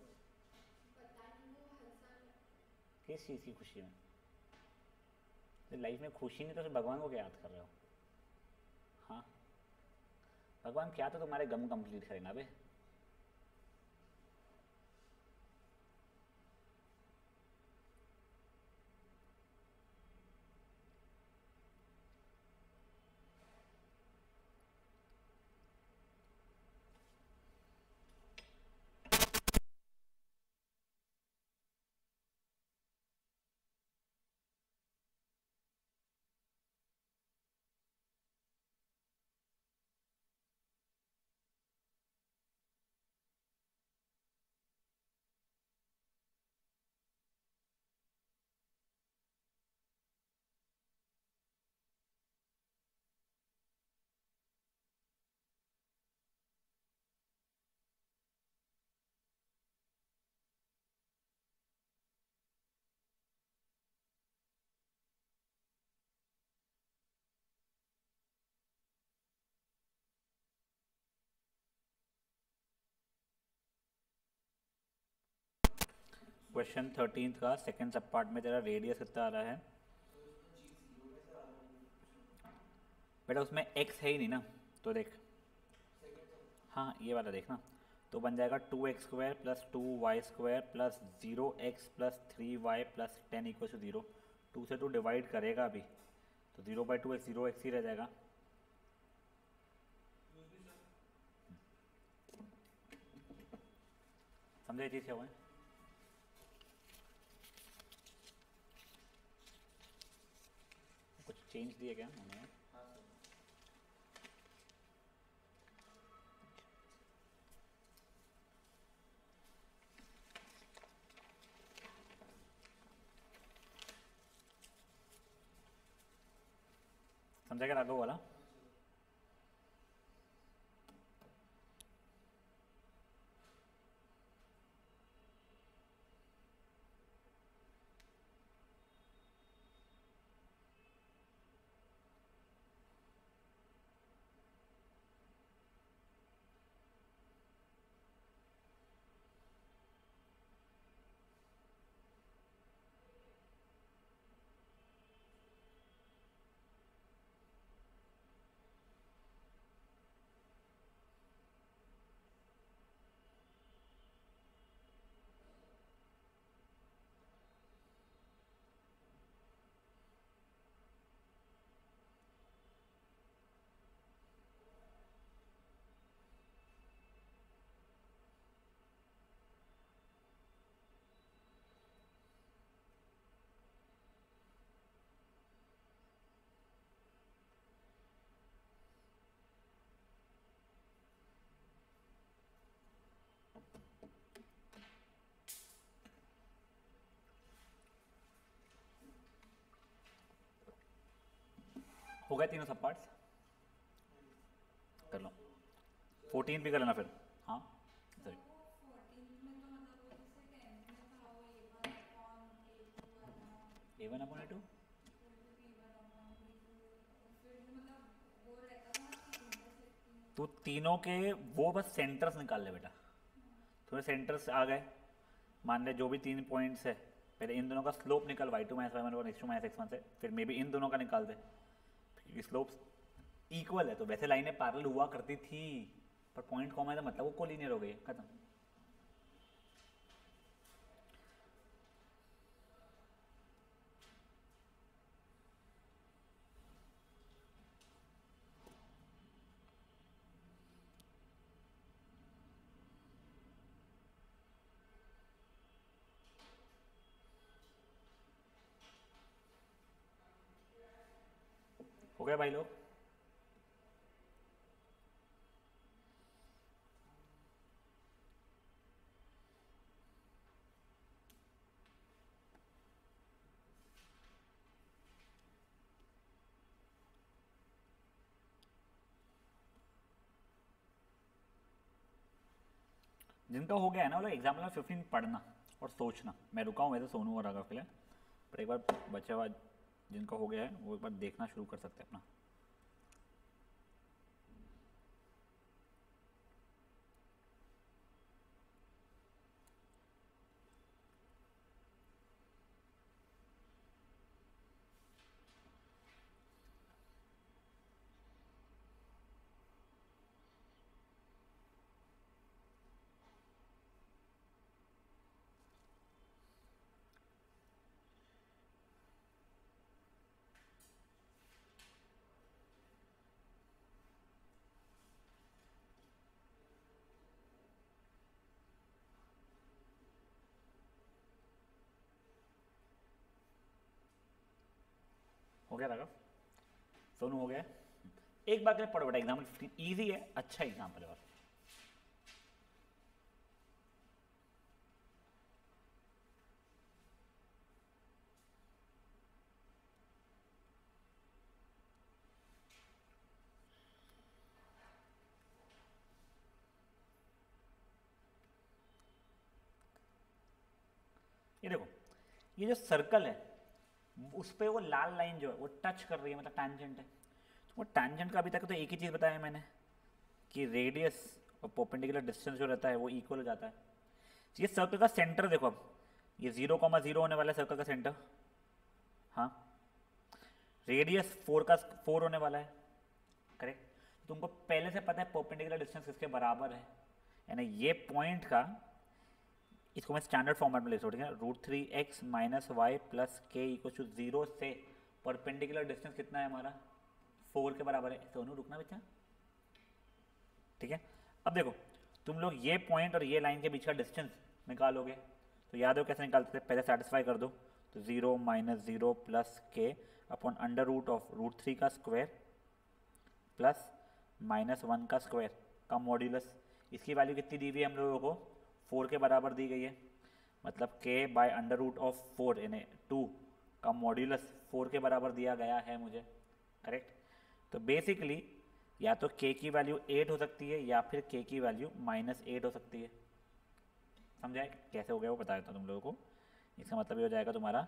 किस चीज़ की खुशी में? तो लाइफ में खुशी नहीं तो फिर भगवान को क्या याद कर रहे हो? हाँ भगवान क्या तो तुम्हारे गम कंप्लीट करें ना बे। क्वेश्चन 13 का सेकंड सब पार्ट में तेरा रेडियस कितना आ रहा है बेटा? उसमें x है ही नहीं ना, तो देख, हाँ ये वाला देखना, तो बन जाएगा 2x² plus 2y² plus 0x plus 3y plus 10 equal to 0। 2 से 2 डिवाइड करेगा अभी, तो 0/2x 0x ही रह जाएगा। समझे चीज़ क्या हुआ है? कुछ चेंज दिया क्या उन्होंने? समझा क्या राघव वाला? हो गए तीनों सब पार्ट्स? कर लो। 14 भी कर लेना फिर। हाँ सॉरी, A1/A2 तो तीनों के वो बस सेंटर्स निकाल ले बेटा। थोड़े सेंटर्स आ गए, मान ले जो भी 3 पॉइंट्स है, पहले इन दोनों का स्लोप निकल y2 - y1 और x2 - x1 से, फिर मे बी इन दोनों का निकाल दे, क्योंकि स्लोप्स इक्वल है। तो वैसे लाइनें पैरेलल हुआ करती थी, पर पॉइंट कॉमा है तो मतलब वो कोलिनियर हो गई, खत्म। हो गया भाई लोग? जिनका हो गया है ना वो लोग एग्जाम्पल में 15 पढ़ना और सोचना। मैं रुका हूँ वैसे सोनू और राघव के लिए, पर एक बार बचा हुआ जिनका हो गया है वो एक बार देखना शुरू कर सकते हैं अपना। हो गया राघव? सोनू हो गया? एक बार के लिए पढ़ो बेटा, एग्जाम्पल 15 ईजी है, अच्छा एग्जाम्पल है। और ये देखो, ये जो सर्कल है उस पर वो लाल लाइन जो है वो टच कर रही है, मतलब टैंजेंट है। तो वो टैंजेंट का अभी तक तो एक ही चीज़ बताया मैंने कि रेडियस और परपेंडिकुलर डिस्टेंस जो रहता है वो इक्वल हो जाता है। ये सर्कल का सेंटर देखो, अब ये 0,0 होने वाला है सर्कल का सेंटर, हाँ। रेडियस 4 होने वाला है, करेक्ट। तुमको पहले से पता है परपेंडिकुलर डिस्टेंस किसके बराबर है, यानी ये पॉइंट का, इसको मैं स्टैंडर्ड फॉर्मेट में लिख सकता हूँ, √3x माइनस वाई प्लस के इक्वल टू 0 से परपेंडिकुलर डिस्टेंस कितना है हमारा, 4 के बराबर है। सोनू रुकना बच्चा, ठीक है। अब देखो तुम लोग ये पॉइंट और ये लाइन के बीच का डिस्टेंस निकालोगे, तो याद हो कैसे निकालते थे, पहले सेटिस्फाई कर दो, तो 0 माइनस 0 प्लस के अपॉन अंडर रूट ऑफ √3 का स्क्वायर प्लस -1 का स्क्वायर का मॉड्यूलस। इसकी वैल्यू कितनी दी हुई है हम लोगों को, 4 के बराबर दी गई है, मतलब k by under root of 4 यानी 2 का मॉड्यूलस 4 के बराबर दिया गया है मुझे, करेक्ट। तो बेसिकली या तो k की वैल्यू 8 हो सकती है या फिर k की वैल्यू -8 हो सकती है। समझाए कैसे हो गया वो बता देता हूँ तुम लोगों को। इसका मतलब ये हो जाएगा तुम्हारा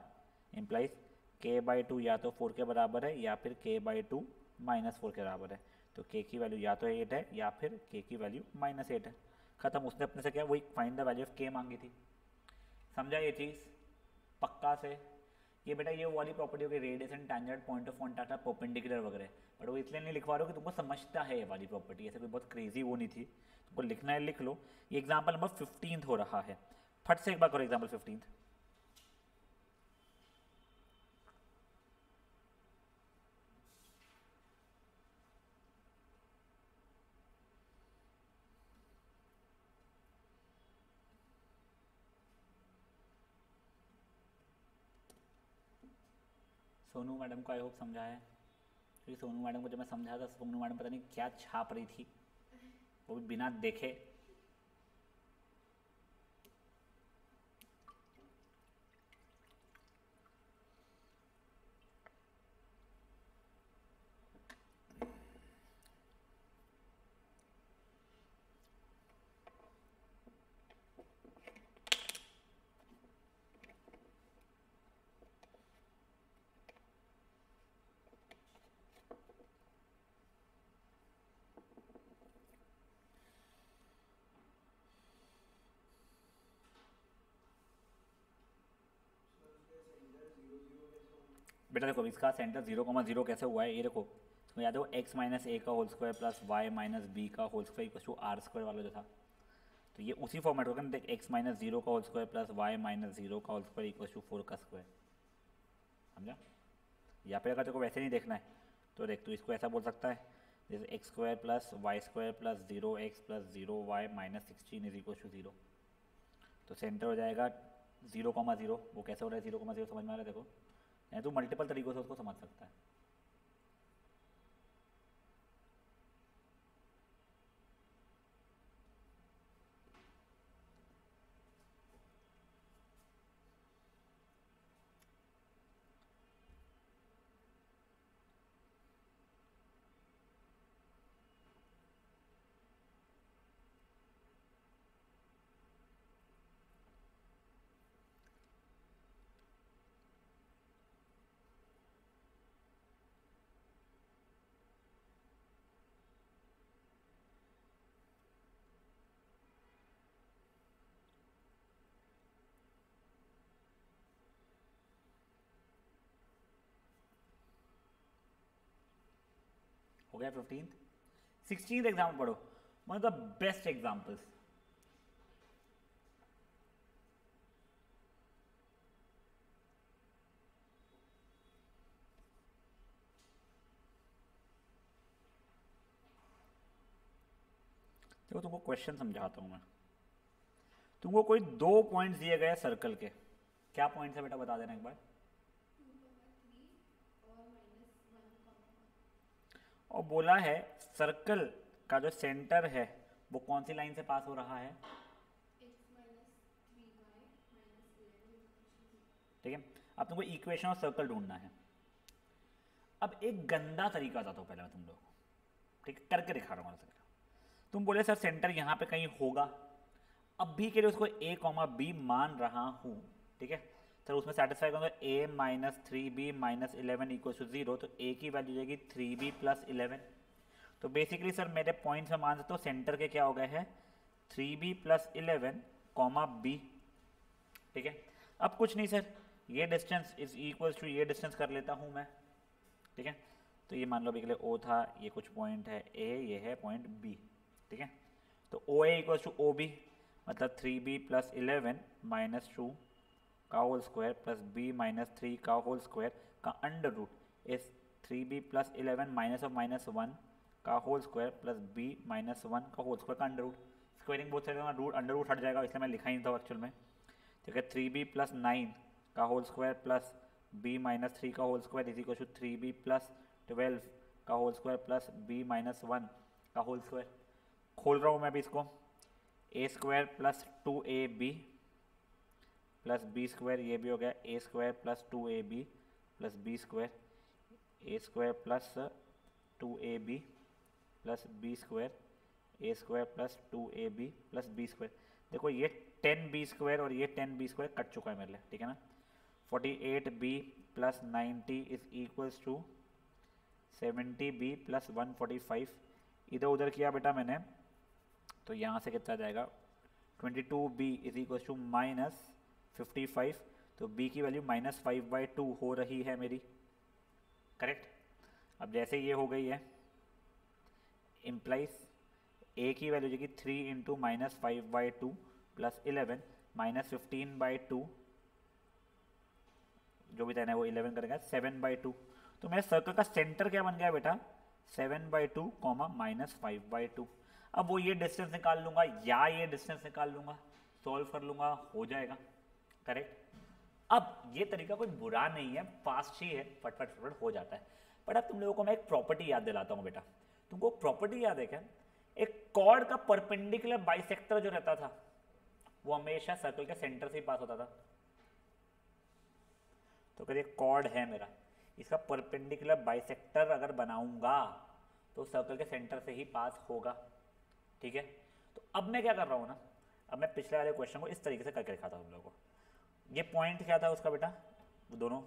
इम्प्लाइज k/2 या तो 4 के बराबर है या फिर k/2 -4 के बराबर है। तो k की वैल्यू या तो 8 है या फिर k की वैल्यू -8 है। खत्म, उसने अपने से क्या वही find the value of k मांगी थी। समझा ये चीज़ पक्का से। ये बेटा ये वाली प्रॉपर्टी होगी radius and tangent point of contact है परपेंडिकुलर वगैरह, बट वो इसलिए नहीं लिखवा रहा हूँ कि तुमको समझता है ये वाली प्रॉपर्टी, ऐसे कोई बहुत क्रेजी वो नहीं थी। तुमको लिखना है लिख लो। ये एग्जाम्पल नंबर 15 हो रहा है, फट से एक बार करो एग्जाम्पल 15। सोनू मैडम को आई होप समझा है, क्योंकि सोनू मैडम को जब मैं समझा था, सोनू मैडम पता नहीं क्या छाप रही थी, वो भी बिना देखे। बेटा देखो इसका सेंटर 0,0 कैसे हुआ है, ये देखो तो याद हो x माइनस ए का whole square plus y minus b का whole square equal to r square वाला जो था, तो ये उसी फॉर्मेट होगा ना। देख x माइनस 0 का whole square plus y minus 0 का होल स्क्वायर इक्वल टू 4 का स्क्वायर, समझा। या फिर अगर तेरे को वैसे नहीं देखना है तो देख, तो इसको ऐसा बोल सकता है जैसे x square plus y square plus 0x plus 0y minus 16 is equal to 0। तो सेंटर हो जाएगा 0,0। वो कैसे हो रहा है 0,0, समझ में आ रहा है देखो, यानी तू मल्टीपल तरीकों से उसको समझ सकता है। हो गया 15th। 16th एग्जाम्पल पढ़ो, one of the best examples. देखो तुमको क्वेश्चन समझाता हूँ मैं। तुमको कोई 2 पॉइंट्स दिए गए सर्कल के, क्या पॉइंट्स है बेटा बता देना एक बार। और बोला है सर्कल का जो सेंटर है वो कौन सी लाइन से पास हो रहा है, ठीक है। अब तुमको इक्वेशन ऑफ सर्कल ढूंढना है। अब एक गंदा तरीका बताता हूँ पहले मैं तुम लोगों को, ठीक है, करके दिखा रहा हूँ। तुम बोले सर सेंटर यहाँ पे कहीं होगा, अब भी के लिए उसको a कॉमा बी मान रहा हूँ, ठीक है। सर उसमें सेटिस्फाई करूँगा a minus 3b minus 11 equal to 0, तो a की वैल्यू जाएगी 3b प्लस 11। तो बेसिकली सर मेरे पॉइंट्स में मान सकते हो सेंटर के क्या हो गए हैं 3b प्लस 11 कॉमा b, ठीक है। अब कुछ नहीं सर, ये डिस्टेंस इज इक्वल्स टू ये डिस्टेंस कर लेता हूँ मैं, ठीक है। तो ये मान लो अभी के लिए ओ था, ये कुछ पॉइंट है ए, ये है पॉइंट बी, ठीक है। तो O A equals to O B, मतलब 3b प्लस 11 माइनस 2 का whole square plus b minus 3 का होल स्क्वायर का अंडर रूट इस 3b plus 11 minus of minus 1 का whole square plus b minus 1 का होल स्क्वायर का under root. Squaring both side root under root हट जाएगा, इसलिए मैं लिखा ही नहीं था एक्चुअल में, ठीक है। 3b प्लस 9 का whole square plus b minus 3 का whole square is equal to 3b plus 12 का whole square plus b minus 1 का होल स्क्वायर। खोल रहा हूँ मैं भी इसको, a square plus 2ab plus b square, ये भी हो गया a square plus 2ab plus b square, a square plus 2ab plus b square, a square plus 2ab plus b square. देखो ये 10b स्क्वायर और ये 10b स्क्वायर कट चुका है मेरे लिए, ठीक है ना। 48b plus 90 is equals to 70b plus 145। इधर उधर किया बेटा मैंने, तो यहाँ से कितना जाएगा 22b is equals to minus 55। तो b की वैल्यू माइनस 5/2 हो रही है मेरी, करेक्ट। अब जैसे ये हो गई है, इम्प्लाइज a की वैल्यू जो कि 3 इंटू माइनस 5/2 प्लस 11 माइनस 15/2, जो भी देना है वो 11 करेगा 7/2। तो मेरे सर्कल का सेंटर क्या बन गया बेटा 7/2 कॉमा माइनस 5/2। अब वो ये डिस्टेंस निकाल लूंगा या ये डिस्टेंस निकाल लूंगा, सॉल्व कर लूंगा, हो जाएगा, करेक्ट। अब ये तरीका कोई बुरा नहीं है, फास्ट ही है, फटफट फटफट हो जाता है। बट अब तुम लोगों को मैं एक प्रॉपर्टी याद दिलाता हूँ बेटा। तुमको प्रॉपर्टी याद है क्या? एक कॉर्ड का परपेंडिकुलर बाइसेक्टर जो रहता था वो हमेशा सर्कल के सेंटर से ही पास होता था। तो करिए कॉर्ड है मेरा, इसका परपेंडिकुलर बाइसेक्टर अगर बनाऊंगा तो सर्कल के सेंटर से ही पास होगा, ठीक है। तो अब मैं क्या कर रहा हूँ ना, अब मैं पिछले वाले क्वेश्चन को इस तरीके से करके दिखाता हूँ तुम लोगों को। ये पॉइंट क्या था उसका बेटा, वो दोनों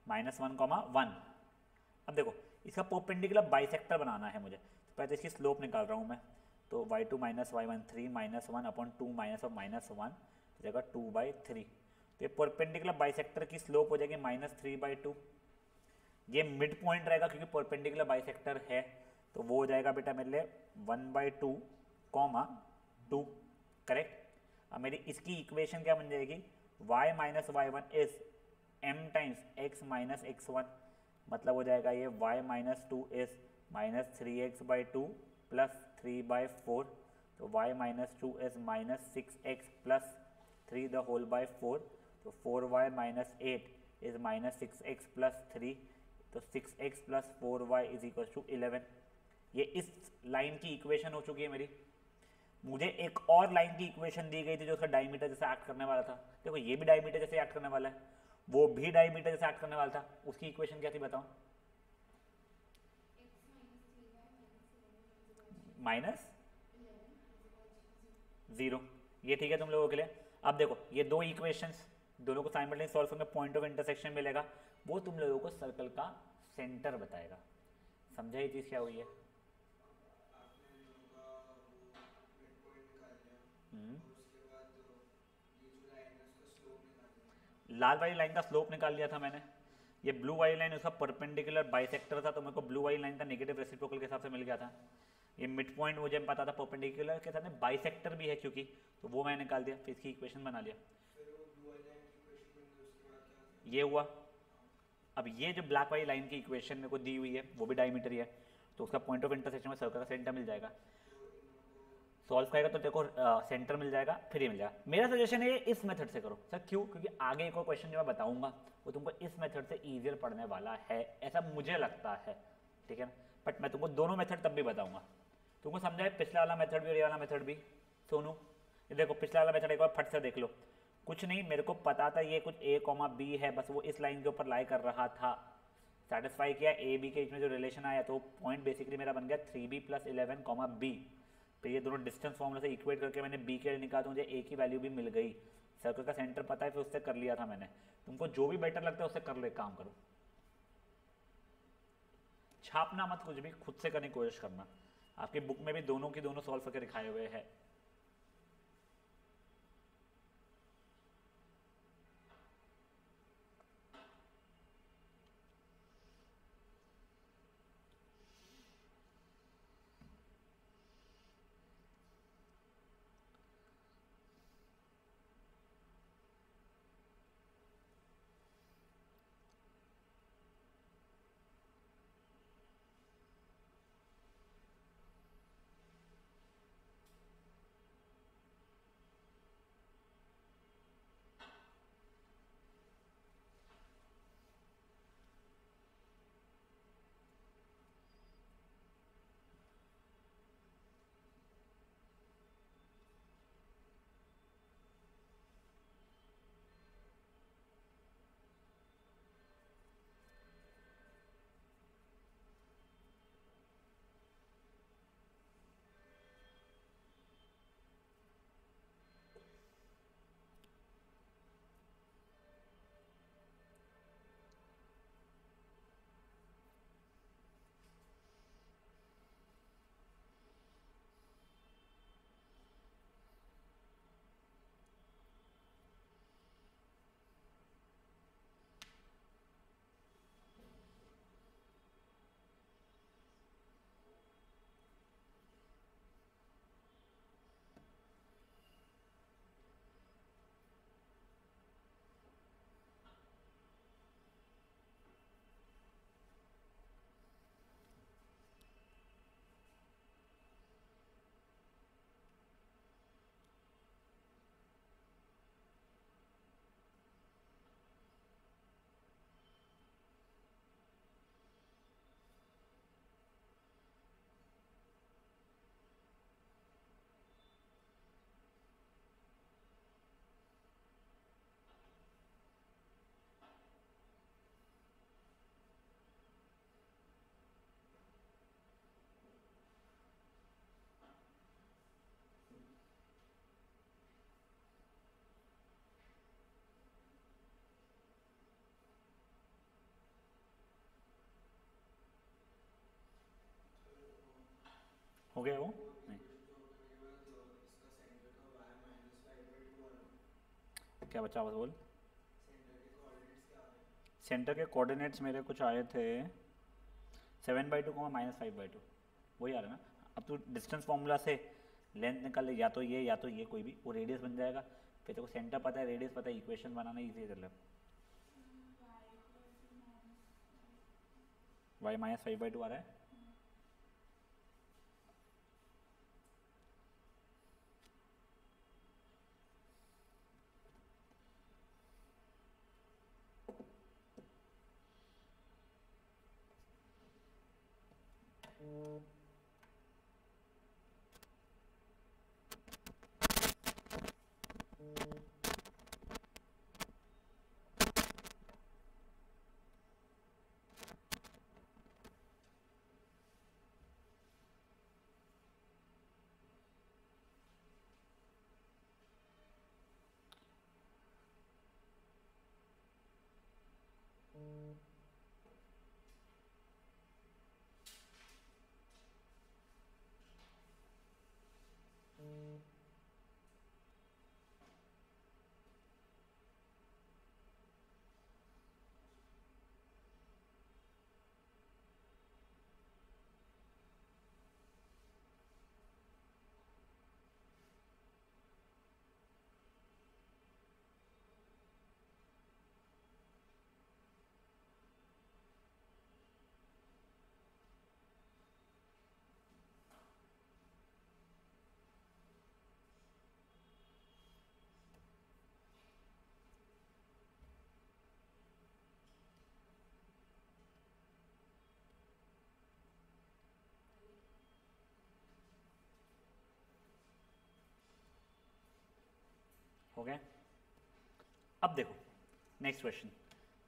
-1,1। अब देखो इसका परपेंडिकुलर बाइसेक्टर बनाना है मुझे, तो पहले तो इसकी स्लोप निकाल रहा हूँ मैं। तो y2 minus y1 3 minus 1 upon 2 minus of minus 1 तो जाएगा 2/3। तो ये परपेंडिकुलर बाइसेक्टर की स्लोप हो जाएगी -3/2। ये मिड पॉइंट रहेगा क्योंकि परपेंडिकुलर बाइसेक्टर है, तो वो हो जाएगा बेटा मेरे लिए 1/2 कॉमा 2, करेक्ट। अब मेरी इसकी इक्वेशन क्या बन जाएगी, y minus y1 is m times x minus x1, मतलब हो जाएगा ये y minus 2 is minus 3x/2 plus 3/4। तो y minus 2 is minus 6x plus 3 the whole by 4। तो 4y minus 8 is minus 6x plus 3। तो 6x plus 4y is equal to 11। ये इस line की इक्वेशन हो चुकी है मेरी। मुझे एक और लाइन की इक्वेशन दी गई थी जो उसका डायमीटर जैसे एक्ट करने वाला था। देखो ये भी डायमीटर जैसे एक्ट करने वाला है, वो भी डायमीटर जैसे एक्ट करने वाला था। उसकी इक्वेशन क्या थी बताओ, -0। ये ठीक है तुम लोगों के लिए। अब देखो ये दो इक्वेशंस, दोनों को साइमल्टेनियस सॉल्व करके पॉइंट ऑफ इंटरसेक्शन मिलेगा, वो तुम लोगों को सर्कल का सेंटर बताएगा। समझा ये चीज़ क्या हुई है? लाल वाली लाइन का स्लोप निकाल लिया था मैंने, ये ब्लू वाली लाइन उसका परपेंडिकुलर बाइसेक्टर था, तो मेरे को ब्लू वाली लाइन का नेगेटिव रेसिप्रोकल के हिसाब से मिल गया था। ये मिड पॉइंट मुझे पता था परपेंडिकुलर के साथ में बाइसेक्टर भी है क्योंकि, तो वो मैंने निकाल दिया, फिर इसकी इक्वेशन बना लिया। ये हुआ। अब ये जो ब्लैक वाली लाइन की इक्वेशन मेरे को दी हुई है वो भी डायमीटर ही है, तो उसका पॉइंट ऑफ इंटरसेक्शन में सर्कल का सेंटर मिल जाएगा। सॉल्व करेगा तो देखो सेंटर मिल जाएगा, फिर ये मिल जाएगा। मेरा सजेशन है इस मेथड से करो सर। क्यों? क्योंकि आगे एक और क्वेश्चन जो मैं बताऊंगा वो तुमको इस मेथड से ईजियर पढ़ने वाला है, ऐसा मुझे लगता है, ठीक है ना। बट मैं तुमको दोनों मेथड तब भी बताऊंगा। तुमको समझा है पिछला वाला मेथड भी और ये वाला मेथड भी? सोनू ये देखो पिछला वाला मेथड एक बार फट से देख लो। कुछ नहीं, मेरे को पता था ये कुछ a, b है, बस वो इस लाइन के ऊपर लाई कर रहा था, सेटिस्फाई किया, a b के बीच में जो रिलेशन आया तो पॉइंट बेसिकली मेरा बन गया 3b प्लस 11 b। फिर ये दोनों डिस्टेंस फॉर्मूला से इक्वेट करके मैंने b के लिए निकाला तो मुझे a की वैल्यू भी मिल गई, सर्कल का सेंटर पता है, फिर उससे कर लिया था मैंने। तुमको जो भी बेटर लगता है उससे कर लो, एक काम करो, छापना मत कुछ भी, खुद से करने की कोशिश करना। आपकी बुक में भी दोनों की दोनों सॉल्व करके दिखाए हुए हैं। हो गया वो नहीं, क्या बचा बस बोल। सेंटर के कोऑर्डिनेट्स मेरे कुछ आए थे 7/2 -5/2, वही आ रहा है ना। अब तू डिस्टेंस फॉर्मूला से लेंथ निकाल ले, या तो ये कोई भी, वो रेडियस बन जाएगा। फिर तेरे को सेंटर पता है, रेडियस पता है, इक्वेशन बनाना ईजी कर ले। y -5/2 आ रहा है। हो गया। अब देखो next question,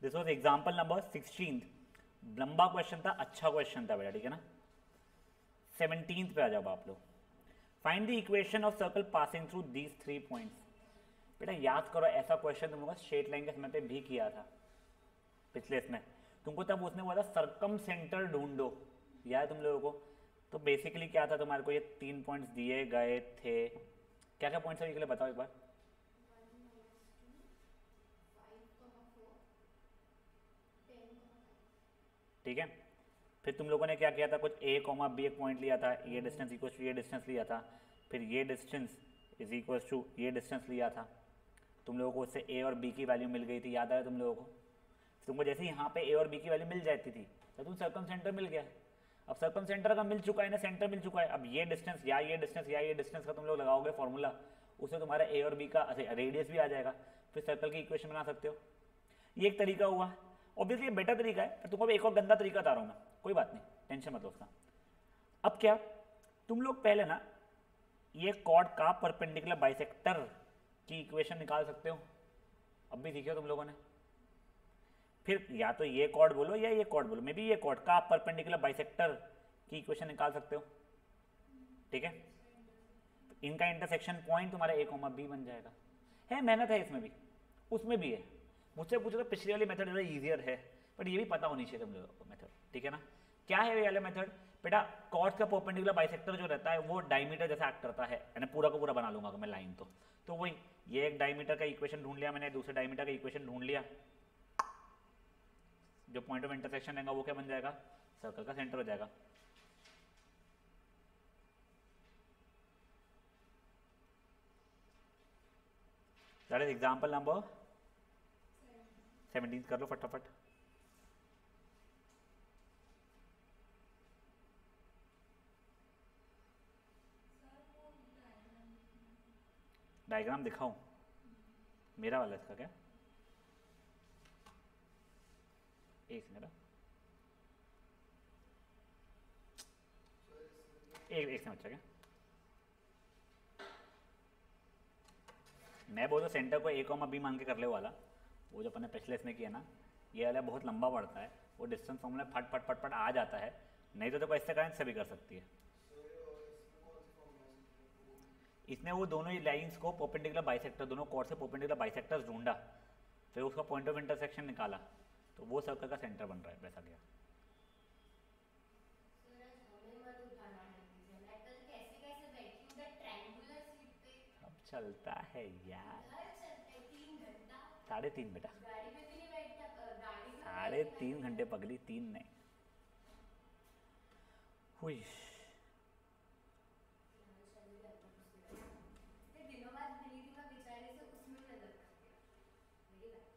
this was example number 16। लंबा क्वेश्चन था, अच्छा क्वेश्चन था बेटा, ठीक है ना। 17 पे आ जाओ आप लोग। Find the equation of circle passing through these 3 points. बेटा याद करो, ऐसा क्वेश्चन तुम लोगों का स्ट्रेट लाइन के समय पे भी किया था पिछले इसमें। तुमको तब उसने बोला था सर्कम सेंटर ढूंढो, याद है तुम लोगों को। तो बेसिकली क्या था, तुम्हारे को ये 3 पॉइंट्स दिए गए थे। क्या क्या पॉइंट्स है ये बताओ एक बार। ठीक है, फिर तुम लोगों ने क्या किया था, कुछ a कॉमा b एक पॉइंट लिया था, ये डिस्टेंस इक्वल टू ये डिस्टेंस लिया था। फिर ये डिस्टेंस इज इक्वल टू ये डिस्टेंस लिया था। तुम लोगों को उससे a और b की वैल्यू मिल गई थी, याद आया तुम लोगों को। तुमको जैसे यहाँ पे a और b की वैल्यू मिल जाती थी तो तुम सर्कम सेंटर मिल गया। अब सर्कम सेंटर का मिल चुका है ना, सेंटर मिल चुका है। अब ये डिस्टेंस या ये डिस्टेंस या ये डिस्टेंस का तुम लोग लगाओगे फॉर्मूला, उससे तुम्हारा a और b का रेडियस भी आ जाएगा। फिर सर्कल की इक्वेशन बना सकते हो। ये एक तरीका हुआ। ऑब्वियसली बेटर तरीका है, पर तुमको एक और गंदा तरीका बता रहा हूँ मैं, कोई बात नहीं, टेंशन मत लो उसका। अब क्या, तुम लोग पहले ना ये कॉर्ड का परपेंडिकुलर बाइसेक्टर की इक्वेशन निकाल सकते हो। अब भी सीखे हो तुम लोगों ने। फिर या तो ये कॉर्ड बोलो या ये कॉर्ड बोलो, मे बी ये कॉर्ड का परपेंडिकुलर बाइसेक्टर की इक्वेशन निकाल सकते हो। ठीक है, इनका इंटरसेक्शन पॉइंट तुम्हारा a, b बन जाएगा। है मेहनत है इसमें भी, उसमें भी है। मुझसे पूछो तो पिछले वाली मेथड ज़्यादा ईजियर है, बट ये भी पता होनी चाहिए तुम लोगों को मेथड, ठीक है ना। क्या है ये वाला मेथड बेटा, कॉर्ड का परपेंडिकुलर बाइसेक्टर जो रहता है वो डायमीटर जैसा एक्ट करता है, यानी पूरा का पूरा बना लूंगा अगर मैं लाइन तो वही, ये एक डायमीटर का इक्वेशन ढूंढ लिया मैंने, दूसरे डायमीटर का इक्वेशन ढूंढ लिया, जो पॉइंट ऑफ इंटरसेक्शन रहेगा वो क्या बन जाएगा, सर्कल का सेंटर हो जाएगा। दैट इज एग्जांपल नंबर 17 कर लो फटाफट। डायग्राम दिखाऊं मेरा वाला इसका क्या, एक सेकंड, एक सेकंड अच्छा क्या, मैं बोलूँ सेंटर को a, b मान के कर ले वाला, वो जो अपने पिछले इसमें किया ना, ये वाला बहुत लंबा पड़ता है, वो डिस्टेंस फॉर्मूला फट फट फट फट आ जाता है, नहीं तो इससे करेंट से भी कर सकती है। इसने वो दोनों ही लाइंस को परपेंडिकुलर बाइसेक्टर, दोनों कॉर्ड से परपेंडिकुलर बाइसेक्टर्स ढूंढा, फिर उसका पॉइंट ऑफ इंटरसेक्शन निकाला, तो वो सर्कल का सेंटर बन रहा है, वैसा गया। चलता है यार। घर चलता है 3 घंटा। 3.5 बेटा। गाड़ी में भी नहीं बैठता, गाड़ी में भी साढ़े बैठता तीन नहीं घंटे है। पगली, 3 नहीं हुई। यार चले जाता दूसरी बार। फिर दिनों बाद मिली थी मैं बेचारे से, उसमें नजर खा गया। Very bad.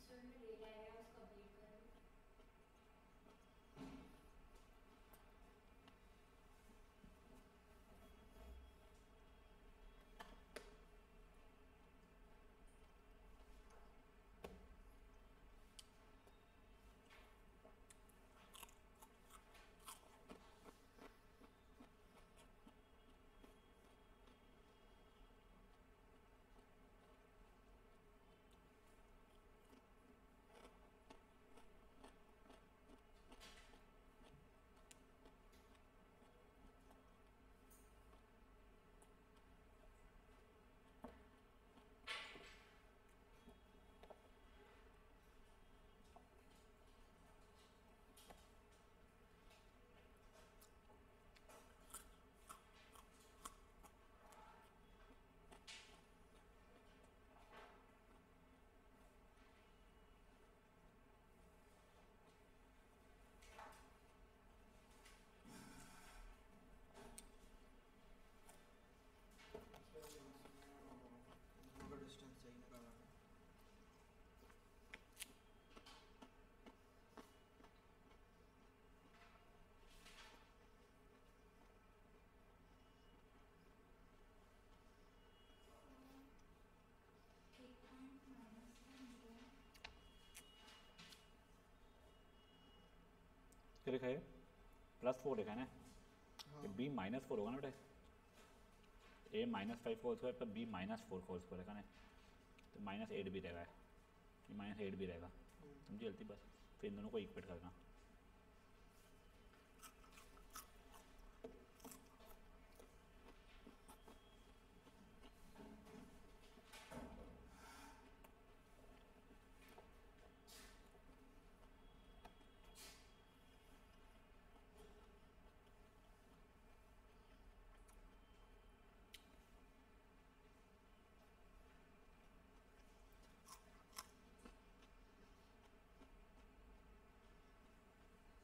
चल मैं डे डायग्राम्स कंप्लीट कर लूँ। इसमें डिस्टेंस सही निकाला है। एक पॉइंट माइनस का निकला। क्या लिखा है? +4 लिखा है ना? हाँ b -4 होगा ना बेटा? a -5 होल स्क्वायर पर b -4 होल स्क्वायर है ना? तो -8 भी रहेगा, ये -8 भी रहेगा। समझी गलती बस, फिर इन दोनों को इक्वेट करना।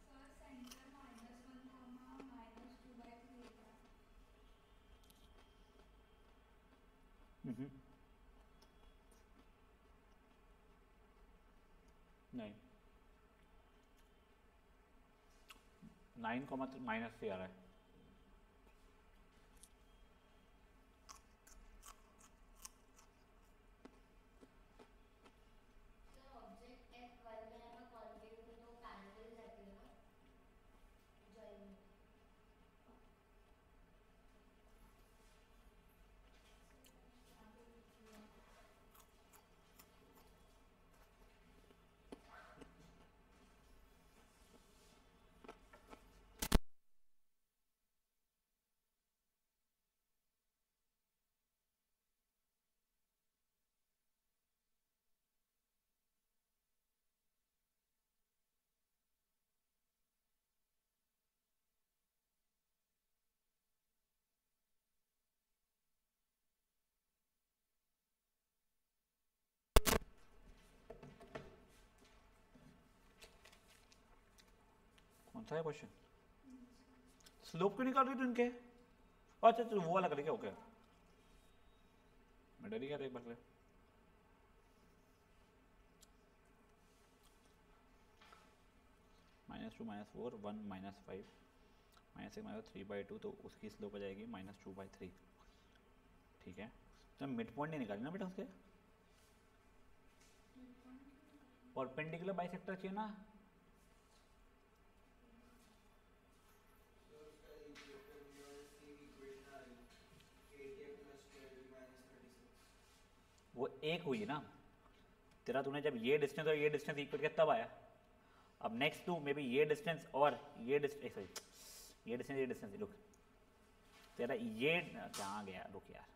सर सेंटर -1 -2/3 था। नहीं, 9 को मत -3 आ रहा है। सर ऑब्जेक्ट F1 में है ना कॉन्केव, में तो पैरेलल रहती है ना जॉइन में। आगे लिखिए। कौन सा है क्वेश्चन? स्लोप क्यों निकाल रही तू इनके? अच्छा चलो वो वाला करेंगे, ओके। मैं डर ही गया था एक बार के लिए। -2 -4 1 -5 -6 -3/2, तो उसकी स्लोप आ जाएगी -2/3। ठीक है, तो मिड पॉइंट नहीं निकाली ना बेटा उसके, परपेंडिकुलर बाइसेक्टर चाहिए ना। तो उसका इक्वेशन ये वाला सेम इक्वेशन आ रही है 8a + 12b - 36। वो एक हुई ना तेरा, तूने जब ये डिस्टेंस और ये डिस्टेंस इक्वल किया तब आया। अब नेक्स्ट टू मे बी ये डिस्टेंस और ये डिस्टेंस, सॉरी ये डिस्टेंस रुक, तेरा ये कहाँ गया, रुक यार,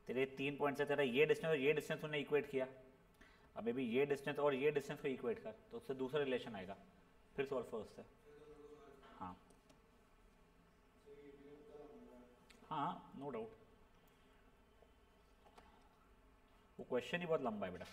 तेरे 3 पॉइंट से तेरा ये डिस्टेंस और ये डिस्टेंस तूने इक्वेट किया। अब मे बी ये डिस्टेंस और ये डिस्टेंस को इक्वेट कर, तो उससे दूसरा रिलेशन आएगा, फिर सॉल्व कर उससे। हाँ हाँ, नो डाउट, वो क्वेश्चन ही बहुत लंबा है बेटा।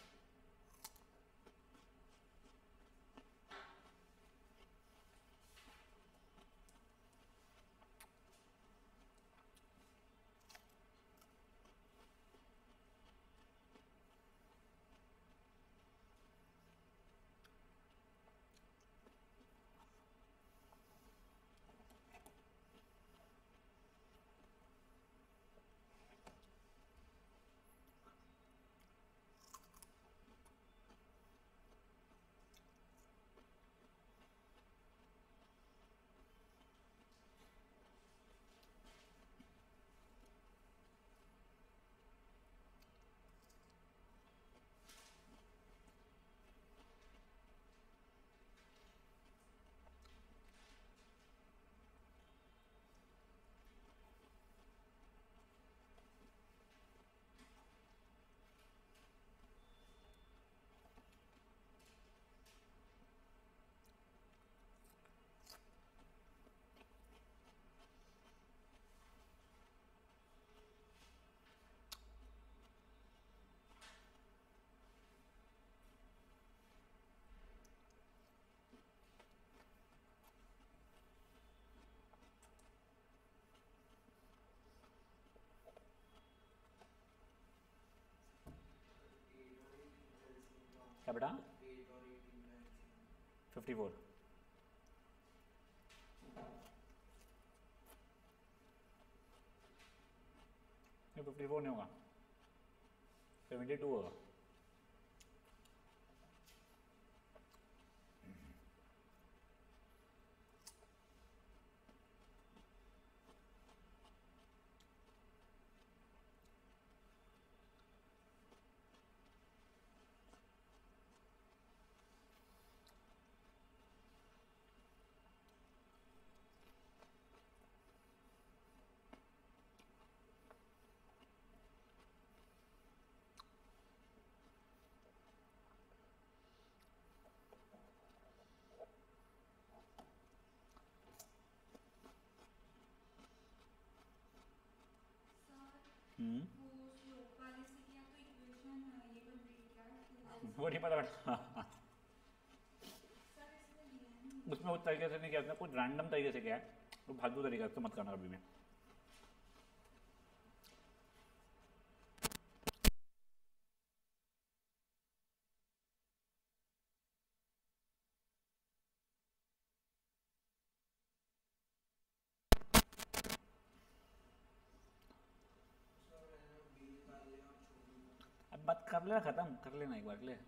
क्या बेटा? 8 और 18 का एलसीएम 54। नहीं 54 नहीं होगा, 72 होगा। सर वो स्लोप वाले से किया तो इक्वेशन ये बन रही है क्या? वो नहीं पता बेटा। सर इसमें दिया है ना। उसमें उस तरीके से नहीं किया, उसने कुछ रैंडम तरीके से किया है, वो फालतू तरीका से मत करना कभी भी। उसका मैंने बी निकाल लिया और छोड़ दिया। अब बात कर लेना, खत्म कर लेना एक बार के लिए।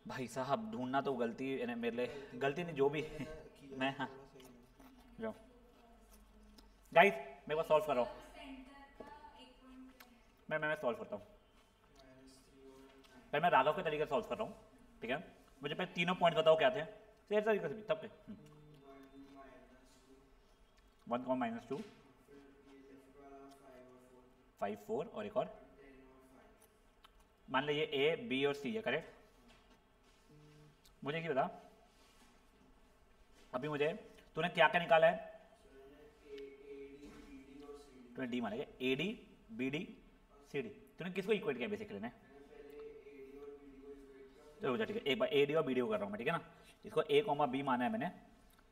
भाई साहब ढूंढना तो गलती मेरे लिए, गलती नहीं जो भी मैं, हाँ जाओ गाइस मैं बस सॉल्व कर रहा हूँ, मैं सॉल्व करता हूँ, पहले मैं राघव के तरीके से सॉल्व कर रहा हूँ, ठीक है। मुझे पहले तीनों पॉइंट बताओ क्या थे, सेम तरीके से भी तब पे 1 -2 5 4 और एक और, मान लीजिए ए बी और सी है, करेक्ट। मुझे क्या बता अभी, मुझे तूने क्या क्या निकाला है, तूने डी मानेगा, A D B D C D, तूने किसको इक्वेट किया बेसिकली ने, तो ठीक है एक बार ए डी और बी डी को कर रहा हूँ मैं, ठीक है ना। इसको ए कॉमा बी माना है मैंने,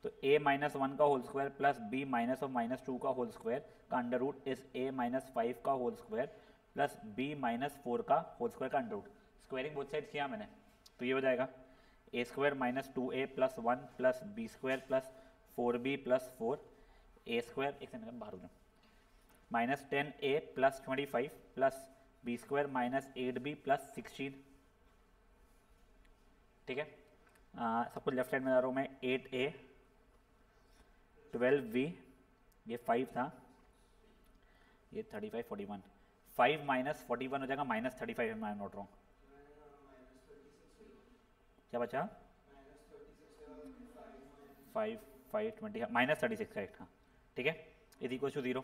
तो a -1 का होल स्क्वायर प्लस b -2 का होल स्क्वायर का अंडर रूट इस a -5 का होल स्क्वायर प्लस b -4 का होल स्क्वायर का under root, squaring both side किया मैंने, तो ये हो जाएगा a square -2a + 1 plus b square plus 4b + 4 a square, एक सेकंड बाहर हो जाऊँ, -10a + 25 plus b square -8b + 16, ठीक है। सब कुछ लेफ्ट साइड में जा रहा हूँ मैं, 8a 12b, ये 5 था, ये 35 41, 5 - 41 हो जाएगा -35, मैं नोट रहा हूँ, क्या बचा 5 5 20 -36 करेक्ट, हाँ ठीक है, इज इक्वल टू 0,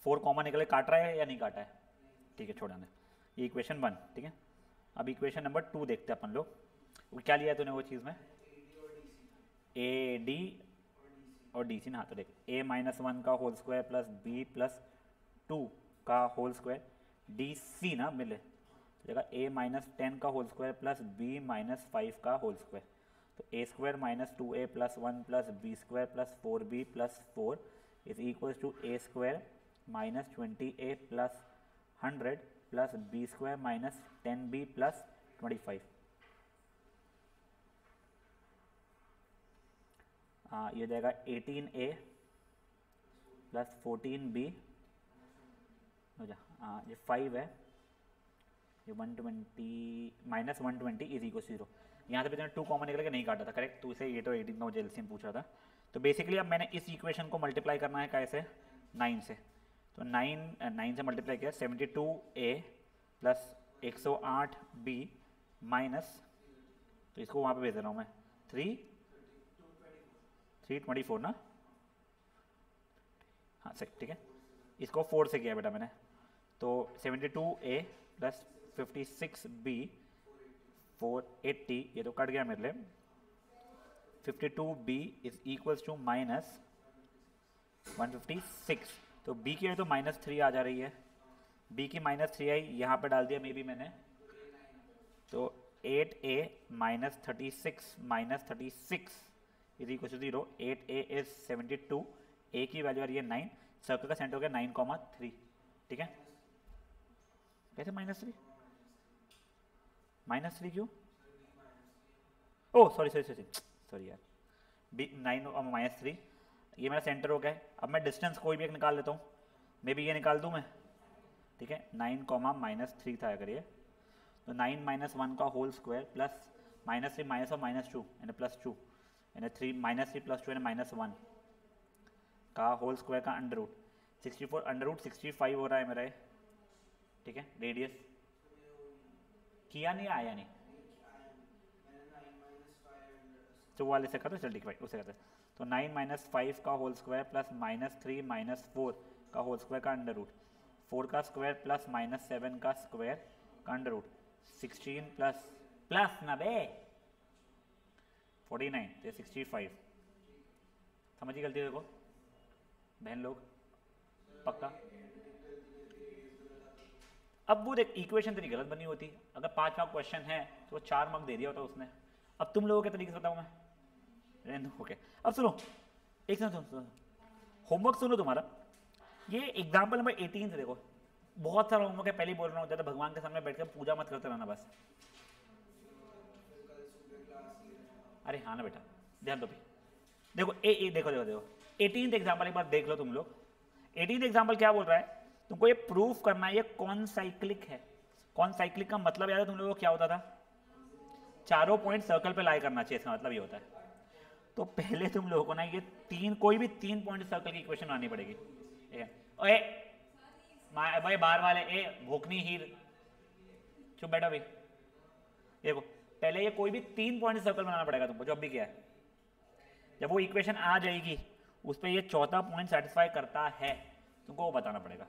4 कॉमन निकले, काट रहा है या नहीं काटा है, ठीक है छोड़ दें, ये इक्वेशन 1, ठीक है। अब इक्वेशन नंबर 2 देखते हैं अपन लोग, क्या लिया है तूने वो चीज़ में, ए डी और डी सी ना, तो देख a -1 का होल स्क्वायर प्लस b + 2 का होल स्क्वायर डी सी ना मिले, तो जगह a -10 का होल स्क्वायर प्लस b -5 का होल स्क्वायर, तो a square -2a + 1 plus b square plus 4b + 4 is equal to a square -20a + 100 plus b square -10b + 25, ये हो जाएगा 18a + 14b हो जा, ये 5 है, ये 120 -120 इज इक्वल 0, यहाँ से भी 2 कॉमन निकल के नहीं काटा था, करेक्ट, तो इसे ये तो 18 का मुझे एलसीएम पूछ रहा था, तो बेसिकली अब मैंने इस इक्वेशन को मल्टीप्लाई करना है कैसे, 9 से, तो 9 से मल्टीप्लाई किया, 72a + 108b माइनस, तो इसको वहाँ पे भेज रहा हूँ मैं 324 ना, हाँ सही, ठीक है, इसको 4 से किया बेटा मैंने, तो 72a + 56b 480, ये तो कट गया मेरे लिए, 52b इज इक्वल्स टू -156, तो b की तो -3 आ जा रही है, b की -3 आई, यहाँ पे डाल दिया मे बी मैंने, तो 8a - 36 is equal to 0, 8a is 72, a की वैल्यू आ रही है 9, सर्कल का सेंटर हो गया 9,3, ठीक है। कैसे -3 क्यों, ओह सॉरी यार, b 9 -3, ये मेरा सेंटर हो गया, अब मैं डिस्टेंस कोई भी एक निकाल लेता हूँ, मे बी ये निकाल दूँ मैं, ठीक है, 9, -3 था अगर ये, तो 9 - 1 का होल स्क्वायर प्लस -3 माइनस और -2 यानी +2 यानी -3 + 2 यानी -1 का होल स्क्वायर का अंडर रूट, 64 अंडर रूट 65 हो रहा है मेरा ये, ठीक है, रेडियस किया नहीं आया नहीं, तो वाले से करते चल ठीक भाई, उससे करते, तो 9 - 5 का होल स्क्वायर प्लस -3 - 4 का होल स्क्वायर का अंडर रूट, 4 का स्क्वायर प्लस -7 का स्क्वायर का अंडर रूट, 16 प्लस ना बे 49 ये 65, समझिए गलती देखो बहन लोग, पक्का। अब वो देख इक्वेशन तेरी गलत बनी होती, अगर 5 मार्क क्वेश्चन है तो 4 मार्क दे दिया होता उसने, अब तुम लोगों के तरीके से बताऊँ मैं, ओके। अब सुनो एक सुनो, होमवर्क सुनो तुम्हारा, ये एग्जाम्पल नंबर 18 से देखो, बहुत सारा होमवर्क है, पहले ही बोल रहा हूँ, ज़्यादा भगवान के सामने बैठ कर पूजा मत करते रहना बस, अरे हाँ ना बेटा ध्यान दो, देखो देखो 18th एग्जाम्पल एक बार देख लो तुम लोग, 18th एग्जाम्पल क्या बोल रहा है, तुमको ये प्रूफ करना है ये कौन साइक्लिक है, कौन साइक्लिक का मतलब याद है तुम लोगों को क्या होता था, चारों पॉइंट सर्कल पे लाई करना चाहिए, इसका मतलब ये होता है। तो पहले तुम लोगों को ना ये कोई भी 3 पॉइंट सर्कल की इक्वेशन बनानी पड़ेगी, ठीक है। ओए भाई बाहर वाले, ए भोकनी हीर, चुप बैठो भाई। देखो पहले ये कोई भी 3 पॉइंट सर्कल बनाना पड़ेगा तुमको, जो अभी किया है। जब वो इक्वेशन आ जाएगी उस पर ये चौथा पॉइंट सेटिस्फाई करता है, तुमको वो बताना पड़ेगा।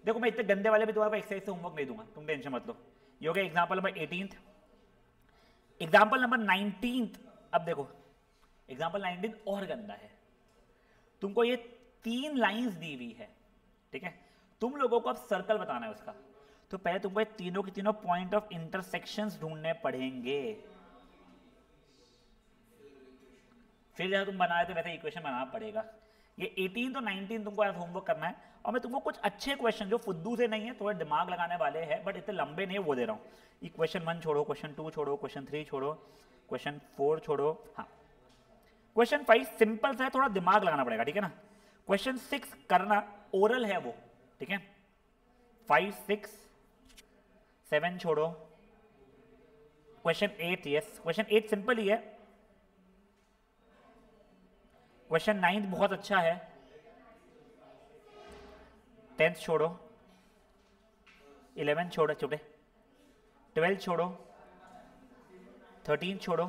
देखो मैं इतने गंदे वाले भी तुम्हारे को एक्सरसाइज से होमवर्क नहीं दूंगा, तुम टेंशन मत लो। ये हो गया एग्जाम्पल नंबर 18। Example number 19। अब देखो एग्जाम्पल 19 और गंदा है। तुमको ये 3 लाइंस दी हुई है, ठीक है। तुम लोगों को अब सर्कल बताना है उसका। तो पहले तुमको ये तीनों के तीनों पॉइंट ऑफ इंटरसेक्शंस ढूंढने पड़ेंगे, फिर जैसे तुम बना रहे थे वैसे इक्वेशन बनाना पड़ेगा। ये 18 तो 19 तुमको आज होमवर्क करना है। और मैं तुमको कुछ अच्छे क्वेश्चन जो फुद्दू से नहीं है, थोड़े दिमाग लगाने वाले हैं, बट इतने लंबे नहीं है, वो दे रहा हूँ। इक्वेशन 1 छोड़ो, क्वेश्चन 2 छोड़ो, क्वेश्चन 3 छोड़ो, क्वेश्चन 4 छोड़ो, हाँ क्वेश्चन 5 सिंपल सा है, थोड़ा दिमाग लगाना पड़ेगा, ठीक है ना। क्वेश्चन 6 करना ओरल है वो, ठीक है। 5, 6, 7 छोड़ो, क्वेश्चन 8, यस क्वेश्चन 8 सिंपल ही है। क्वेश्चन 9 बहुत अच्छा है। 10th छोड़ो, 11 छोड़ो, चुपे, 12 छोड़ो, 13 छोड़ो,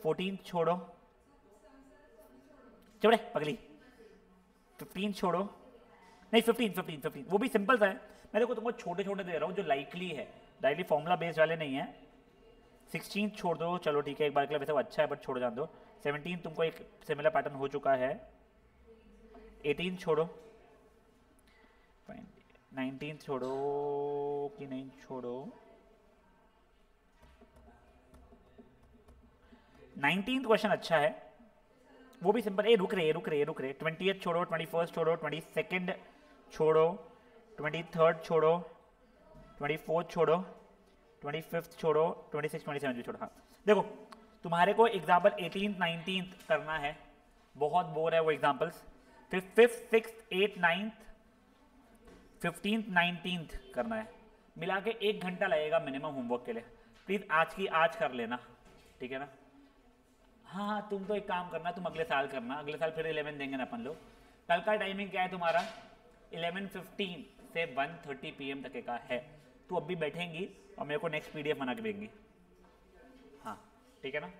14 छोड़ो, चुपे पगली, 15 छोड़ो, नहीं 15 वो भी सिंपल सा है। मैं देखो तुमको छोटे छोटे दे रहा हूँ जो लाइकली है, डायरेक्टली फॉर्मूला बेस्ड वाले नहीं है। 16 छोड़ दो, चलो ठीक है, एक बार के लिए वैसे वो अच्छा है बट छोड़ जान दो। 17 तुमको एक सिमिलर पैटर्न हो चुका है। 18 छोड़ो, 19 छोड़ो कि नहीं छोड़ो, 19th क्वेश्चन अच्छा है, वो भी सिंपल। रुक रहे 20th छोड़ो, 21st छोड़ो, 22nd छोड़ो, 23rd छोड़ो, 24th छोड़ो, 25th छोड़ो, 26, 27 भी छोड़ो। हाँ देखो तुम्हारे को एग्जाम्पल 18th 19th करना है, बहुत बोर है वो एग्जाम्पल्स। फिर 5th 6th 8th 9th 15th 19th करना है। मिला के 1 घंटा लगेगा मिनिमम होमवर्क के लिए। प्लीज आज की आज कर लेना, ठीक है ना। हाँ तुम तो एक काम करना, तुम अगले साल करना, अगले साल फिर 11 देंगे ना अपन लोग। कल का टाइमिंग क्या है तुम्हारा? 11:15 से 1:30 PM तक का है। तू अभी बैठेंगी और मेरे को नेक्स्ट PDF बना के देंगी, हाँ ठीक है ना।